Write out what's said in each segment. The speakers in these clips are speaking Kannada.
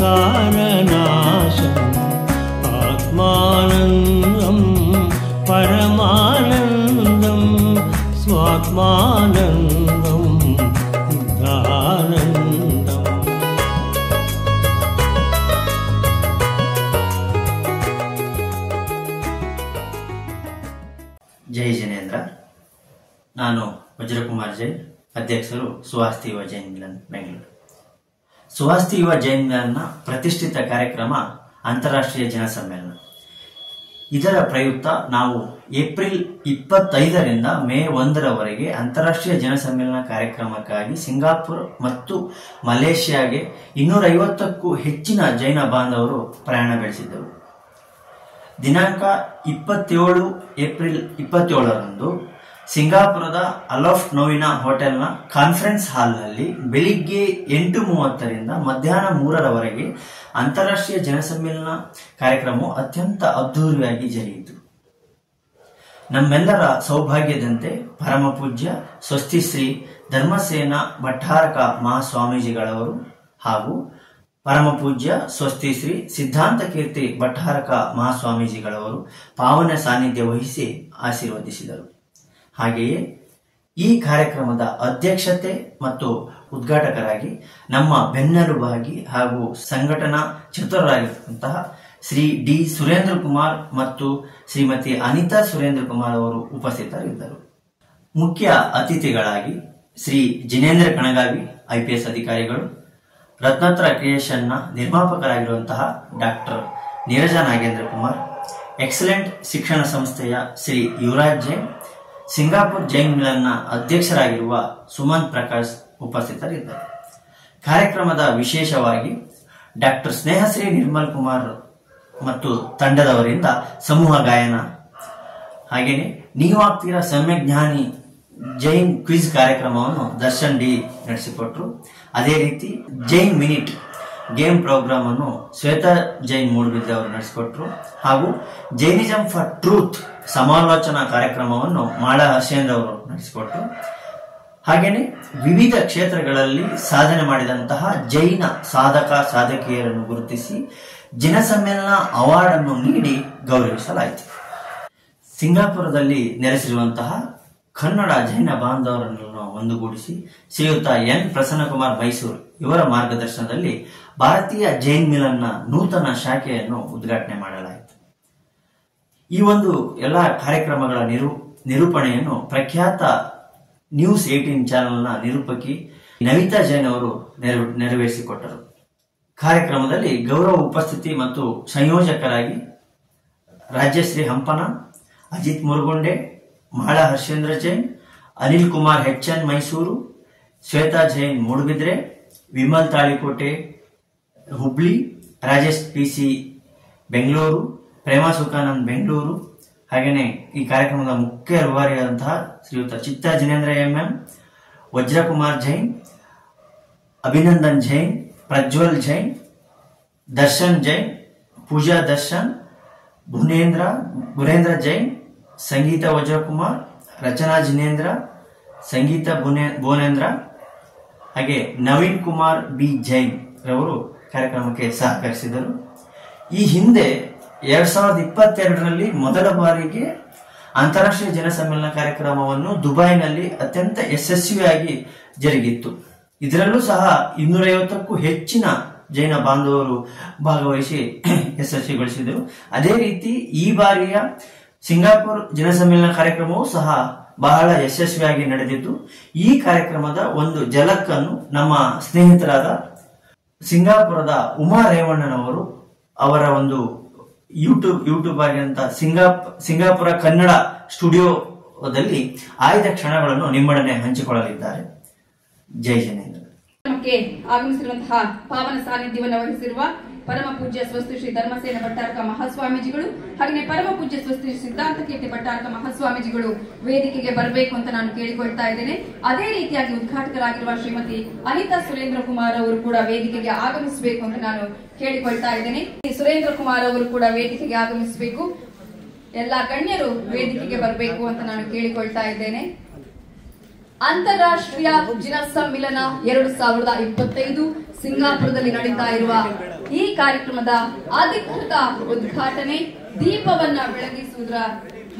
विकारनाशम् आत्मानन्दं परमानन्दं स्वात्मानन्दं बुद्धानन्दम्। ಜೈ ಜಿನೇಂದ್ರ. ನಾನು ವಜ್ರಕುಮಾರ್ ಜೈನ್, ಅಧ್ಯಕ್ಷರು ಸುವಾಸ್ತಿ ಯುವ ಜೈನ್ ಮಿಲನ್ ಬೆಂಗಳೂರು. ಸುವಾಸ್ತಿ ಯುವ ಜೈನ್ ಮಿಲನ್ನ ಪ್ರತಿಷ್ಠಿತ ಕಾರ್ಯಕ್ರಮ ಅಂತಾರಾಷ್ಟ್ರೀಯ ಜನಸಮ್ಮೇಳನ. ಇದರ ಪ್ರಯುಕ್ತ ನಾವು ಏಪ್ರಿಲ್ 25ರಿಂದ ಮೇ 1ರವರೆಗೆ ಅಂತಾರಾಷ್ಟ್ರೀಯ ಜನಸಮ್ಮೇಳನ ಕಾರ್ಯಕ್ರಮಕ್ಕಾಗಿ ಸಿಂಗಾಪುರ್ ಮತ್ತು ಮಲೇಷ್ಯಾಗೆ 250ಕ್ಕೂ ಹೆಚ್ಚಿನ ಜೈನ ಬಾಂಧವರು ಪ್ರಯಾಣ ಬೆಳೆಸಿದ್ದರು. ದಿನಾಂಕ 27 ಏಪ್ರಿಲ್ 27ರಂದು ಸಿಂಗಾಪುರದ ಅಲೋಫ್ ನೋವಿನಾ ಹೋಟೆಲ್ನ ಕಾನ್ಫರೆನ್ಸ್ ಹಾಲ್ನಲ್ಲಿ ಬೆಳಿಗ್ಗೆ 8:30ರಿಂದ ಮಧ್ಯಾಹ್ನ 3ರವರೆಗೆ ಅಂತಾರಾಷ್ಟ್ರೀಯ ಜನಸಮ್ಮೇಳನ ಕಾರ್ಯಕ್ರಮವು ಅತ್ಯಂತ ಅದ್ಧೂರಿಯಾಗಿ ಜರುಗಿತು. ನಮ್ಮೆಲ್ಲರ ಸೌಭಾಗ್ಯದಂತೆ ಪರಮ ಪೂಜ್ಯ ಸ್ವಸ್ತಿ ಶ್ರೀ ಧರ್ಮಸೇನ ಭಟ್ಟಾರಕ ಮಹಾಸ್ವಾಮೀಜಿಗಳವರು ಹಾಗೂ ಪರಮ ಪೂಜ್ಯ ಸ್ವಸ್ತಿ ಶ್ರೀ ಸಿದ್ಧಾಂತ ಕೀರ್ತಿ ಭಟ್ಟಾರಕ ಮಹಾಸ್ವಾಮೀಜಿಗಳವರು ಪಾವನ ಸಾನ್ನಿಧ್ಯ ವಹಿಸಿ ಆಶೀರ್ವದಿಸಿದರು. ಹಾಗೆಯೇ ಈ ಕಾರ್ಯಕ್ರಮದ ಅಧ್ಯಕ್ಷತೆ ಮತ್ತು ಉದ್ಘಾಟಕರಾಗಿ ನಮ್ಮ ಬೆನ್ನೆಲುಬಾಗಿ ಹಾಗೂ ಸಂಘಟನಾ ಚತುರರಾಗಿರುವಂತಹ ಶ್ರೀ ಡಿ ಸುರೇಂದ್ರ ಕುಮಾರ್ ಮತ್ತು ಶ್ರೀಮತಿ ಅನಿತಾ ಸುರೇಂದ್ರ ಕುಮಾರ್ ಅವರು ಉಪಸ್ಥಿತರಿದ್ದರು. ಮುಖ್ಯ ಅತಿಥಿಗಳಾಗಿ ಶ್ರೀ ಜಿನೇಂದ್ರ ಕಣಗಾವಿ IPS ಅಧಿಕಾರಿಗಳು, ರತ್ನತ್ರ ಕ್ರಿಯೇಷನ್ನ ನಿರ್ಮಾಪಕರಾಗಿರುವಂತಹ ಡಾಕ್ಟರ್ ನೀರಜಾ ನಾಗೇಂದ್ರ ಕುಮಾರ್, ಎಕ್ಸಲೆಂಟ್ ಶಿಕ್ಷಣ ಸಂಸ್ಥೆಯ ಶ್ರೀ ಯುವರಾಜ್ ಜೈನ್, ಸಿಂಗಾಪುರ್ ಜೈನ್ ಮಿಲನ್ನ ಅಧ್ಯಕ್ಷರಾಗಿರುವ ಸುಮಂತ್ ಪ್ರಕಾಶ್ ಉಪಸ್ಥಿತರಿದ್ದರು. ಕಾರ್ಯಕ್ರಮದ ವಿಶೇಷವಾಗಿ ಡಾಕ್ಟರ್ ಸ್ನೇಹಶ್ರೀ ನಿರ್ಮಲ್ ಕುಮಾರ್ ಮತ್ತು ತಂಡದವರಿಂದ ಸಮೂಹ ಗಾಯನ, ಹಾಗೆಯೇ ನೀವಾಗ್ತೀರಾ ಸಮ್ಯಜ್ಞಾನಿ ಜೈನ್ ಕ್ವಿಜ್ ಕಾರ್ಯಕ್ರಮವನ್ನು ದರ್ಶನ್ ಡಿ ನಡೆಸಿಕೊಟ್ರು. ಅದೇ ರೀತಿ ಜೈನ್ ಮಿನಿಟ್ ಗೇಮ್ ಪ್ರೋಗ್ರಾಮ್ ಅನ್ನು ಶ್ವೇತಾ ಜೈನ್ ಮೂಡಬಿದ್ದೆ ಅವರು ನಡೆಸಿಕೊಟ್ರು. ಹಾಗೂ ಜೈನಿಸಂ ಫಾರ್ ಟ್ರೂತ್ ಸಮಾಲೋಚನಾ ಕಾರ್ಯಕ್ರಮವನ್ನು ಮಾಳ ಹರ್ಷೇಂದ್ರ ಅವರು ನಡೆಸಿಕೊಟ್ರು. ಹಾಗೇನೆ ವಿವಿಧ ಕ್ಷೇತ್ರಗಳಲ್ಲಿ ಸಾಧನೆ ಮಾಡಿದಂತಹ ಜೈನ ಸಾಧಕ ಸಾಧಕಿಯರನ್ನು ಗುರುತಿಸಿ ಜನಸಮ್ಮೇಳನ ಅವಾರ್ಡ್ ಅನ್ನು ನೀಡಿ ಗೌರವಿಸಲಾಯಿತು. ಸಿಂಗಾಪುರದಲ್ಲಿ ನೆಲೆಸಿರುವಂತಹ ಕನ್ನಡ ಜೈನ ಬಾಂಧವರನ್ನು ಒಂದುಗೂಡಿಸಿ ಶ್ರೀಯುತ ಎನ್ ಪ್ರಸನ್ನಕುಮಾರ್ ಮೈಸೂರು ಇವರ ಮಾರ್ಗದರ್ಶನದಲ್ಲಿ ಭಾರತೀಯ ಜೈನ್ ಮಿಲನ್ನ ನೂತನ ಶಾಖೆಯನ್ನು ಉದ್ಘಾಟನೆ ಮಾಡಲಾಯಿತು. ಈ ಒಂದು ಎಲ್ಲ ಕಾರ್ಯಕ್ರಮಗಳ ನಿರೂಪಣೆಯನ್ನು ಪ್ರಖ್ಯಾತ ನ್ಯೂಸ್ 18 ಚಾನೆಲ್ನ ನಿರೂಪಕಿ ನವಿತಾ ಜೈನ್ ಅವರು ನೆರವೇರಿಸಿಕೊಟ್ಟರು. ಕಾರ್ಯಕ್ರಮದಲ್ಲಿ ಗೌರವ ಉಪಸ್ಥಿತಿ ಮತ್ತು ಸಂಯೋಜಕರಾಗಿ ರಾಜ್ಯಶ್ರೀ ಹಂಪನ, ಅಜಿತ್ ಮುರುಗುಂಡೆ, ಮಾಳ ಹರ್ಷೇಂದ್ರ ಜೈನ್, ಅನಿಲ್ ಕುಮಾರ್ HN ಮೈಸೂರು, ಶ್ವೇತಾ ಜೈನ್ ಮೂಡುಬಿದ್ರೆ, ವಿಮಲ್ ತಾಳಿಕೋಟೆ ಹುಬ್ಳಿ, ರಾಜೇಶ್ PC ಬೆಂಗಳೂರು, ಪ್ರೇಮಾ ಸುಖಾನಂದ್ ಬೆಂಗಳೂರು, ಹಾಗೆಯೇ ಈ ಕಾರ್ಯಕ್ರಮದ ಮುಖ್ಯ ರೂವಾರಿಯಾದಂತಹ ಶ್ರೀಯುತ ಚಿತ್ತ ಜಿನೇಂದ್ರ MM, ವಜ್ರಕುಮಾರ್ ಜೈನ್, ಅಭಿನಂದನ್ ಜೈನ್, ಪ್ರಜ್ವಲ್ ಜೈನ್, ದರ್ಶನ್ ಜೈನ್, ಪೂಜಾ ದರ್ಶನ್, ಗುರೇಂದ್ರ ಜೈನ್, ಸಂಗೀತ ವಜ್ರಕುಮಾರ್, ರಚನಾ ಜಿನೇಂದ್ರ, ಸಂಗೀತ ಭುವನೇಂದ್ರ, ಹಾಗೆ ನವೀನ್ ಕುಮಾರ್ B ಜೈನ್ ರವರು ಕಾರ್ಯಕ್ರಮಕ್ಕೆ ಸಹಕರಿಸಿದರು. ಈ ಹಿಂದೆ 2022ರಲ್ಲಿ ಮೊದಲ ಬಾರಿಗೆ ಅಂತಾರಾಷ್ಟ್ರೀಯ ಜನಸಮ್ಮೇಳನ ಕಾರ್ಯಕ್ರಮವನ್ನು ದುಬೈನಲ್ಲಿ ಅತ್ಯಂತ ಯಶಸ್ವಿಯಾಗಿ ಜರುಗಿತ್ತು. ಇದರಲ್ಲೂ ಸಹ 250ಕ್ಕೂ ಹೆಚ್ಚಿನ ಜೈನ ಬಾಂಧವರು ಭಾಗವಹಿಸಿ ಯಶಸ್ವಿಗೊಳಿಸಿದರು. ಅದೇ ರೀತಿ ಈ ಬಾರಿಯ ಸಿಂಗಾಪುರ್ ಜನಸಮ್ಮೇಳನ ಕಾರ್ಯಕ್ರಮವೂ ಸಹ ಬಹಳ ಯಶಸ್ವಿಯಾಗಿ ನಡೆದಿದ್ದು, ಈ ಕಾರ್ಯಕ್ರಮದ ಒಂದು ಝಲಕ್ಕನ್ನು ನಮ್ಮ ಸ್ನೇಹಿತರಾದ ಸಿಂಗಾಪುರದ ಉಮಾ ರೇವಣ್ಣನವರು ಅವರ ಒಂದು ಯೂಟ್ಯೂಬ್ ಆಗಿರುವಂತ ಸಿಂಗಾಪುರ ಕನ್ನಡ ಸ್ಟುಡಿಯೋದಲ್ಲಿ ಆಯ್ದ ಕ್ಷಣಗಳನ್ನು ನಿಮ್ಮೊಡನೆ ಹಂಚಿಕೊಳ್ಳಲಿದ್ದಾರೆ. ಜೈ ಜಿನೇಂದ್ರ. ಆಗಮಿಸಿರುವಂತಹ ಪಾವನ ಸಾನ್ನಿಧ್ಯವನ್ನು ವಹಿಸಿರುವ ಪರಮ ಪೂಜ್ಯ ಸ್ವಸ್ತಿ ಶ್ರೀ ಧರ್ಮಸೇನ ಭಟ್ಟಾರಕ ಮಹಾಸ್ವಾಮೀಜಿಗಳು ಹಾಗೆ ಪರಮ ಪೂಜ್ಯ ಸ್ವಸ್ತಿ ಸಿದ್ಧಾಂತ ಕೀರ್ತಿ ಭಟ್ಟಾರಕ ಮಹಾಸ್ವಾಮೀಜಿಗಳು ವೇದಿಕೆಗೆ ಬರಬೇಕು ಅಂತ ನಾನು ಕೇಳಿಕೊಳ್ತಾ ಇದ್ದೇನೆ. ಅದೇ ರೀತಿಯಾಗಿ ಉದ್ಘಾಟಕರಾಗಿರುವ ಶ್ರೀಮತಿ ಅನಿತಾ ಸುರೇಂದ್ರ ಕುಮಾರ್ ಅವರು ಕೂಡ ವೇದಿಕೆಗೆ ಆಗಮಿಸಬೇಕು ಅಂತ ನಾನು ಕೇಳಿಕೊಳ್ತಾ ಇದ್ದೇನೆ. ಸುರೇಂದ್ರ ಕುಮಾರ್ ಅವರು ಕೂಡ ವೇದಿಕೆಗೆ ಆಗಮಿಸಬೇಕು. ಎಲ್ಲಾ ಗಣ್ಯರು ವೇದಿಕೆಗೆ ಬರಬೇಕು ಅಂತ ನಾನು ಕೇಳಿಕೊಳ್ತಾ ಇದ್ದೇನೆ. ಅಂತಾರಾಷ್ಟ್ರೀಯ ಜನಸಮ್ಮೇಳನ 2025 ಸಿಂಗಾಪುರದಲ್ಲಿ ನಡೀತಾ ಇರುವ ಈ ಕಾರ್ಯಕ್ರಮದ ಅಧಿಕೃತ ಉದ್ಘಾಟನೆ ದೀಪವನ್ನ ಬೆಳಗಿಸುವುದರ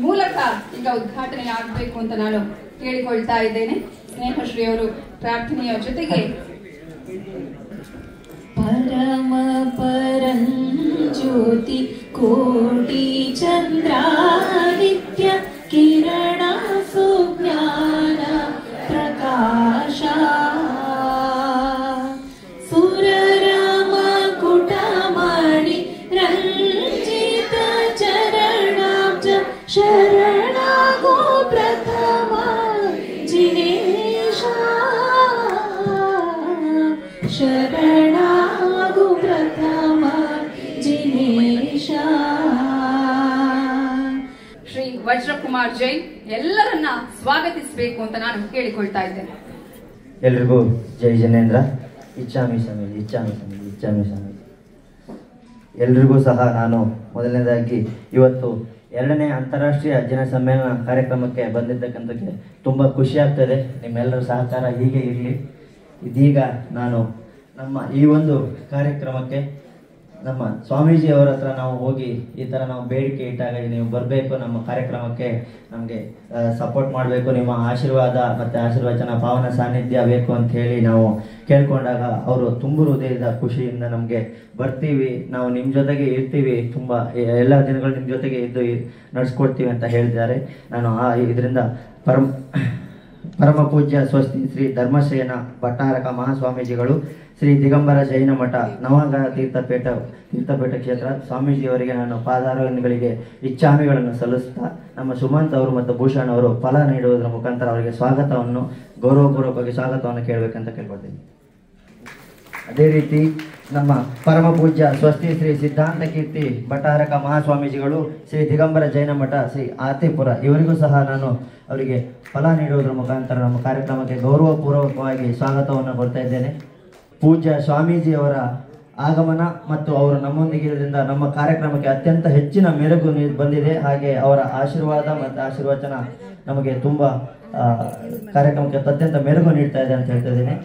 ಮೂಲಕ ಈಗ ಉದ್ಘಾಟನೆ ಆಗಬೇಕು ಅಂತ ನಾನು ಕೇಳಿಕೊಳ್ತಾ ಇದ್ದೇನೆ. ಸ್ನೇಹಶ್ರೀ ಅವರು ಪ್ರಾರ್ಥನೆಯ ಜೊತೆಗೆ ಪರಮ ಪರಂಜ್ಯೋತಿ ಕೋಟಿ ಚಂದ್ರಾದಿತ್ಯ ಕಿರಣ ಸುಜ್ಞಾನ ಪ್ರಕಾಶ ಸುರರಾಮ ಕುಟಮಣಿ ರಂಜಿತ ಚರಣಾಬ್ಜ ಶರಣಾಗೋ ಪ್ರಥಮ ಜಿನೇಶ ಶರಣಾಗು ಪ್ರಥಮ ಜಿನೇಶ. ಶ್ರೀ ವಜ್ರಕುಮಾರ್ ಜೈನ್ ಎಲ್ಲರನ್ನ ಸ್ವಾಗತಿಸಬೇಕು ಅಂತ ನಾನು ಕೇಳಿಕೊಳ್ತಾ ಇದ್ದೇನೆ. ಎಲ್ರಿಗೂ ಜೈ ಜನೇಂದ್ರ. ಇಚ್ಛಾಮಿ ಸ್ವಾಮೀಜಿ, ಇಚ್ಛಾಮಿ ಸ್ವಾಮೀಜಿ, ಇಚ್ಛಾಮಿ ಸ್ವಾಮೀಜಿ. ಎಲ್ರಿಗೂ ಸಹ ನಾನು ಮೊದಲನೇದಾಗಿ ಇವತ್ತು 2ನೇ ಅಂತಾರಾಷ್ಟ್ರೀಯ ಜನ ಸಮ್ಮೇಳನ ಕಾರ್ಯಕ್ರಮಕ್ಕೆ ಬಂದಿದ್ದಕ್ಕಂಥಕ್ಕೆ ತುಂಬ ಖುಷಿ ಆಗ್ತದೆ. ನಿಮ್ಮೆಲ್ಲರ ಸಹಕಾರ ಹೀಗೆ ಇರಲಿ. ಇದೀಗ ನಾನು ನಮ್ಮ ಈ ಒಂದು ಕಾರ್ಯಕ್ರಮಕ್ಕೆ ನಮ್ಮ ಸ್ವಾಮೀಜಿಯವರ ಹತ್ರ ನಾವು ಹೋಗಿ ಈ ಥರ ನಾವು ಬೇಡಿಕೆ ಇಟ್ಟಾಗ ನೀವು ಬರಬೇಕು, ನಮ್ಮ ಕಾರ್ಯಕ್ರಮಕ್ಕೆ ನಮಗೆ ಸಪೋರ್ಟ್ ಮಾಡಬೇಕು, ನಿಮ್ಮ ಆಶೀರ್ವಾದ ಮತ್ತು ಆಶೀರ್ವಚನ ಪಾವನ ಸಾನ್ನಿಧ್ಯ ಬೇಕು ಅಂತ ಹೇಳಿ ನಾವು ಕೇಳ್ಕೊಂಡಾಗ ಅವರು ತುಂಬ ಹೃದಯದ ಖುಷಿಯಿಂದ ನಮಗೆ ಬರ್ತೀವಿ, ನಾವು ನಿಮ್ಮ ಜೊತೆಗೆ ಇರ್ತೀವಿ, ತುಂಬ ಎಲ್ಲ ದಿನಗಳು ನಿಮ್ಮ ಜೊತೆಗೆ ಇದ್ದು ನಡೆಸ್ಕೊಡ್ತೀವಿ ಅಂತ ಹೇಳಿದ್ದಾರೆ. ನಾನು ಇದರಿಂದ ಪರಮ ಪೂಜ್ಯ ಸ್ವಸ್ತಿ ಶ್ರೀ ಧರ್ಮಸೇನ ಭಟ್ಟಾರಕ ಮಹಾಸ್ವಾಮೀಜಿಗಳು, ಶ್ರೀ ದಿಗಂಬರ ಜೈನ ಮಠ ನವಗ್ರಹ ತೀರ್ಥಪೀಠ ಕ್ಷೇತ್ರ ಸ್ವಾಮೀಜಿಯವರಿಗೆ ನಾನು ಪಾದಾರಗಳಿಗೆ ಇಚ್ಛಾಮಿಗಳನ್ನು ಸಲ್ಲಿಸ್ತಾ ನಮ್ಮ ಸುಮಂತ್ ಅವರು ಮತ್ತು ಭೂಷಣ್ ಅವರು ಫಲ ನೀಡುವುದರ ಮುಖಾಂತರ ಅವರಿಗೆ ಸ್ವಾಗತವನ್ನು ಗೌರವಪೂರ್ವಕವಾಗಿ ಸ್ವಾಗತವನ್ನು ಕೇಳಬೇಕಂತ ಕೇಳ್ಕೊಳ್ತೀನಿ. ಅದೇ ರೀತಿ ನಮ್ಮ ಪರಮ ಪೂಜ್ಯ ಸ್ವಸ್ತಿ ಶ್ರೀ ಸಿದ್ಧಾಂತ ಕೀರ್ತಿ ಭಟ್ಟಾರಕ ಮಹಾಸ್ವಾಮೀಜಿಗಳು, ಶ್ರೀ ದಿಗಂಬರ ಜೈನ ಮಠ ಶ್ರೀ ಆತಿಪುರ ಇವರಿಗೂ ಸಹ ನಾನು ಅವರಿಗೆ ಫಲ ನೀಡುವುದರ ಮುಖಾಂತರ ನಮ್ಮ ಕಾರ್ಯಕ್ರಮಕ್ಕೆ ಗೌರವಪೂರ್ವಕವಾಗಿ ಸ್ವಾಗತವನ್ನು ಕೊಡ್ತಾ ಇದ್ದೇನೆ. ಪೂಜ್ಯ ಸ್ವಾಮೀಜಿಯವರ ಆಗಮನ ಮತ್ತು ಅವರು ನಮ್ಮೊಂದಿಗೆ ಇರೋದ್ರಿಂದ ನಮ್ಮ ಕಾರ್ಯಕ್ರಮಕ್ಕೆ ಅತ್ಯಂತ ಹೆಚ್ಚಿನ ಮೆರುಗು ಬಂದಿದೆ. ಹಾಗೆ ಅವರ ಆಶೀರ್ವಾದ ಮತ್ತು ಆಶೀರ್ವಚನ ನಮಗೆ ತುಂಬ ಕಾರ್ಯಕ್ರಮಕ್ಕೆ ಅತ್ಯಂತ ಮೆರುಗು ನೀಡ್ತಾ ಇದೆ ಅಂತ ಹೇಳ್ತಾ ಇದ್ದೇನೆ.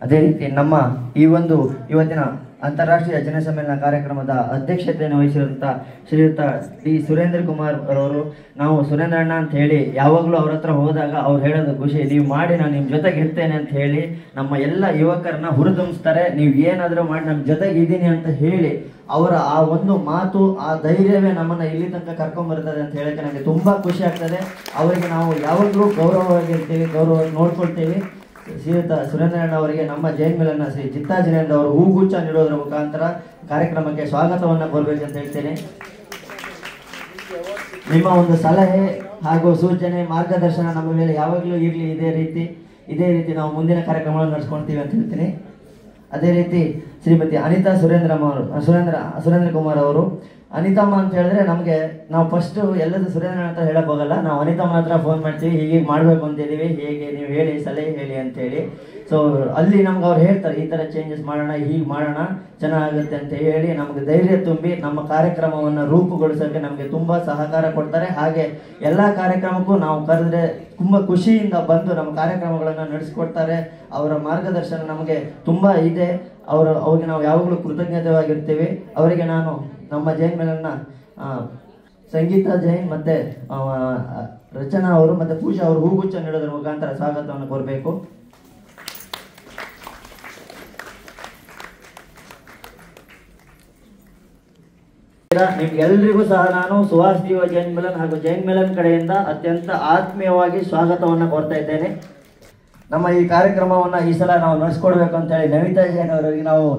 ಅದೇ ರೀತಿ ನಮ್ಮ ಇವತ್ತಿನ ಅಂತಾರಾಷ್ಟ್ರೀಯ ಜನಸಮ್ಮೇಳನ ಕಾರ್ಯಕ್ರಮದ ಅಧ್ಯಕ್ಷತೆಯನ್ನು ವಹಿಸಿರುವಂಥ ಶ್ರೀಯುತ ಡಿ ಸುರೇಂದ್ರ ಕುಮಾರ್ ಅವರು, ನಾವು ಸುರೇಂದ್ರ ಅಣ್ಣ ಅಂತ ಹೇಳಿ ಯಾವಾಗಲೂ ಅವ್ರ ಹತ್ರ ಹೋದಾಗ ಅವ್ರು ಹೇಳೋದು ಖುಷಿ, ನೀವು ಮಾಡಿ ನಾನು ನಿಮ್ಮ ಜೊತೆಗೆ ಇರ್ತೇನೆ ಅಂತ ಹೇಳಿ ನಮ್ಮ ಎಲ್ಲ ಯುವಕರನ್ನ ಹುರಿದುಂಬಿಸ್ತಾರೆ. ನೀವು ಏನಾದರೂ ಮಾಡಿ ನಮ್ಮ ಜೊತೆಗೆ ಇದ್ದೀನಿ ಅಂತ ಹೇಳಿ ಅವರ ಆ ಒಂದು ಮಾತು, ಆ ಧೈರ್ಯವೇ ನಮ್ಮನ್ನು ಇಲ್ಲಿ ತನಕ ಕರ್ಕೊಂಡ್ಬರ್ತದೆ ಅಂತ ಹೇಳೋಕ್ಕೆ ನನಗೆ ತುಂಬ ಖುಷಿ ಆಗ್ತದೆ. ಅವರಿಗೆ ನಾವು ಯಾವಾಗಲೂ ಗೌರವವಾಗಿರ್ತೀವಿ, ಗೌರವವಾಗಿ ನೋಡ್ಕೊಳ್ತೀವಿ. ಶ್ರೀಯುತ ಸುರೇಂದ್ರಣ್ಣ ಅವರಿಗೆ ನಮ್ಮ ಜೈನ್ ಮಿಲನ್ನ ಶ್ರೀ ಚಿತ್ತಾಜಿನೇಂದ್ರ ಅವರು ಹೂಗುಚ್ಛ ನೀಡೋದ್ರ ಮುಖಾಂತರ ಕಾರ್ಯಕ್ರಮಕ್ಕೆ ಸ್ವಾಗತವನ್ನು ಕೋರಬೇಕಂತ ಹೇಳ್ತೇನೆ. ನಿಮ್ಮ ಒಂದು ಸಲಹೆ ಹಾಗೂ ಸೂಚನೆ ಮಾರ್ಗದರ್ಶನ ನಮ್ಮ ಮೇಲೆ ಯಾವಾಗಲೂ ಇರಲಿ. ಇದೇ ರೀತಿ ನಾವು ಮುಂದಿನ ಕಾರ್ಯಕ್ರಮಗಳನ್ನು ನಡೆಸ್ಕೊಳ್ತೀವಿ ಅಂತ ಹೇಳ್ತೀನಿ. ಅದೇ ರೀತಿ ಶ್ರೀಮತಿ ಅನಿತಾ ಸುರೇಂದ್ರ ಕುಮಾರ್ ಅವರು, ಅನಿತಮ್ಮ ಅಂತ ಹೇಳಿದ್ರೆ ನಮಗೆ ನಾವು ಫಸ್ಟ್ ಎಲ್ಲದೂ ಸುರೇಂದ್ರ ಅಂತ ಹೇಳಕ್ ಹೋಗಲ್ಲ, ನಾವು ಅನಿತಮ್ಮ ಹತ್ರ ಫೋನ್ ಮಾಡ್ತೀವಿ, ಹೀಗೆ ಮಾಡಬೇಕು ಅಂತಿದ್ದೀವಿ, ಹೇಗೆ ನೀವು ಹೇಳಿ, ಸಲಹೆ ಹೇಳಿ ಅಂತೇಳಿ. ಸೊ ಅಲ್ಲಿ ನಮ್ಗೆ ಅವ್ರು ಹೇಳ್ತಾರೆ ಈ ಥರ ಚೇಂಜಸ್ ಮಾಡೋಣ, ಹೀಗೆ ಮಾಡೋಣ, ಚೆನ್ನಾಗುತ್ತೆ ಅಂತ ಹೇಳಿ ನಮಗೆ ಧೈರ್ಯ ತುಂಬಿ ನಮ್ಮ ಕಾರ್ಯಕ್ರಮವನ್ನು ರೂಪುಗೊಳಿಸೋಕ್ಕೆ ನಮಗೆ ತುಂಬ ಸಹಕಾರ ಕೊಡ್ತಾರೆ. ಹಾಗೆ ಎಲ್ಲ ಕಾರ್ಯಕ್ರಮಕ್ಕೂ ನಾವು ಕರೆದ್ರೆ ತುಂಬ ಖುಷಿಯಿಂದ ಬಂದು ನಮ್ಮ ಕಾರ್ಯಕ್ರಮಗಳನ್ನು ನಡೆಸ್ಕೊಡ್ತಾರೆ. ಅವರ ಮಾರ್ಗದರ್ಶನ ನಮಗೆ ತುಂಬ ಇದೆ. ಅವ್ರಿಗೆ ನಾವು ಯಾವಾಗಲೂ ಕೃತಜ್ಞತೆವಾಗಿರ್ತೀವಿ. ಅವರಿಗೆ ನಾನು ನಮ್ಮ ಜೈನ್ ಮೇಲನ್ನ ಸಂಗೀತ ಜೈನ್ ಮತ್ತು ರಚನಾ ಅವರು ಮತ್ತು ಪೂಜಾ ಅವರು ಹೂಗುಚ್ಛ ನೀಡೋದ್ರ ಮುಖಾಂತರ ಸ್ವಾಗತವನ್ನು ಕೋರಬೇಕು. ನಿಮ್ಗೆಲ್ರಿಗೂ ಸಹ ನಾನು ಸುಹಾಸ್ ಜೀವ ಜೈನ್ ಮಿಲನ್ ಹಾಗೂ ಜೈನ್ ಮಿಲನ್ ಕಡೆಯಿಂದ ಅತ್ಯಂತ ಆತ್ಮೀಯವಾಗಿ ಸ್ವಾಗತವನ್ನು ಕೋರ್ತಾ ಇದ್ದೇನೆ. ನಮ್ಮ ಈ ಕಾರ್ಯಕ್ರಮವನ್ನು ಈ ಸಲ ನಾವು ನಡೆಸ್ಕೊಡ್ಬೇಕು ಅಂತ ಹೇಳಿ ನವಿತಾ ಜೈನ್ ಅವರಿಗೆ ನಾವು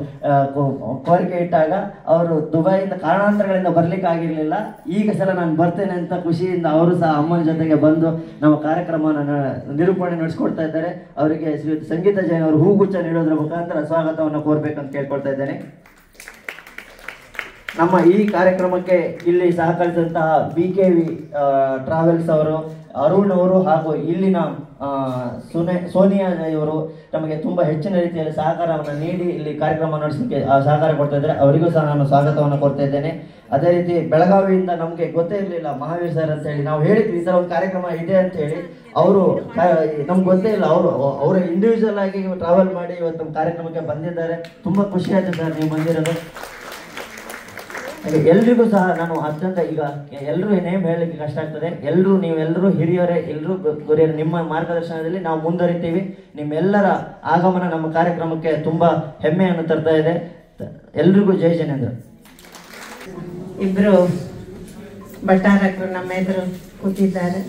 ಕೋರಿಕೆ ಇಟ್ಟಾಗ ಅವರು ದುಬೈಯಿಂದ ಕಾರಣಾಂತರಗಳಿಂದ ಬರ್ಲಿಕ್ಕೆ ಆಗಿರಲಿಲ್ಲ. ಈಗ ಸಲ ನಾನು ಬರ್ತೇನೆ ಅಂತ ಖುಷಿಯಿಂದ ಅವರು ಸಹ ಅಮ್ಮನ ಜೊತೆಗೆ ಬಂದು ನಮ್ಮ ಕಾರ್ಯಕ್ರಮವನ್ನು ನಿರೂಪಣೆ ನಡೆಸ್ಕೊಡ್ತಾ ಇದ್ದಾರೆ. ಅವರಿಗೆ ಶ್ರೀಯುತ ಸಂಗೀತ ಜೈನ್ ಅವರು ಹೂಗುಚ್ಛ ನೀಡೋದ್ರ ಮುಖಾಂತರ ಸ್ವಾಗತವನ್ನು ಕೋರ್ಬೇಕಂತ ಕೇಳ್ಕೊಳ್ತಾ ಇದ್ದೇನೆ. ನಮ್ಮ ಈ ಕಾರ್ಯಕ್ರಮಕ್ಕೆ ಇಲ್ಲಿ ಸಹಕರಿಸಿದಂತಹ BKV ಟ್ರಾವೆಲ್ಸ್ ಅವರು, ಅರುಣ್ ಅವರು ಹಾಗೂ ಇಲ್ಲಿನ ಸೋನಿಯಾ ಇವರು ನಮಗೆ ತುಂಬ ಹೆಚ್ಚಿನ ರೀತಿಯಲ್ಲಿ ಸಹಕಾರವನ್ನು ನೀಡಿ ಇಲ್ಲಿ ಕಾರ್ಯಕ್ರಮ ನಡೆಸಲಿಕ್ಕೆ ಸಹಕಾರ ಕೊಡ್ತಾ ಇದ್ದಾರೆ. ಅವರಿಗೂ ಸಹ ನಾನು ಸ್ವಾಗತವನ್ನು ಕೊಡ್ತಾ ಇದ್ದೇನೆ. ಅದೇ ರೀತಿ ಬೆಳಗಾವಿಯಿಂದ ನಮಗೆ ಗೊತ್ತೇ ಇರಲಿಲ್ಲ ಮಹಾವೀರ್ ಸರ್ ಅಂತ ಹೇಳಿ, ನಾವು ಹೇಳಿದ್ವಿ ಈ ಥರ ಒಂದು ಕಾರ್ಯಕ್ರಮ ಇದೆ ಅಂತ ಹೇಳಿ. ಅವರು ನಮ್ಗೆ ಗೊತ್ತೇ ಇಲ್ಲ, ಅವರು ಇಂಡಿವಿಜುವಲ್ ಆಗಿ ಟ್ರಾವೆಲ್ ಮಾಡಿ ಇವತ್ತು ನಮ್ಮ ಕಾರ್ಯಕ್ರಮಕ್ಕೆ ಬಂದಿದ್ದಾರೆ. ತುಂಬ ಖುಷಿ ಆಯ್ತು ಸರ್ ನೀವು ಬಂದಿರೋದು. ಎಲ್ರಿಗೂ ಸಹ ನಾನು ಅತ್ಯಂತ ಈಗ ಎಲ್ಲರೂ ನೇಮ್ ಹೇಳಲಿಕ್ಕೆ ಕಷ್ಟ ಆಗ್ತದೆ. ನೀವೆಲ್ಲರೂ ಹಿರಿಯರೇ, ಎಲ್ಲರೂ ಗುರಿಯರೇ. ನಿಮ್ಮ ಮಾರ್ಗದರ್ಶನದಲ್ಲಿ ನಾವು ಮುಂದುವರಿತೀವಿ. ನಿಮ್ಮೆಲ್ಲರ ಆಗಮನ ನಮ್ಮ ಕಾರ್ಯಕ್ರಮಕ್ಕೆ ತುಂಬ ಹೆಮ್ಮೆಯನ್ನು ತರ್ತಾ ಇದೆ. ಎಲ್ರಿಗೂ ಜೈ ಜಿನೇಂದ್ರ. ಇಬ್ಬರು ಭಟ್ಟಾರಕರು ನಮ್ಮ ಎದುರು ಕೂತಿದ್ದಾರೆ.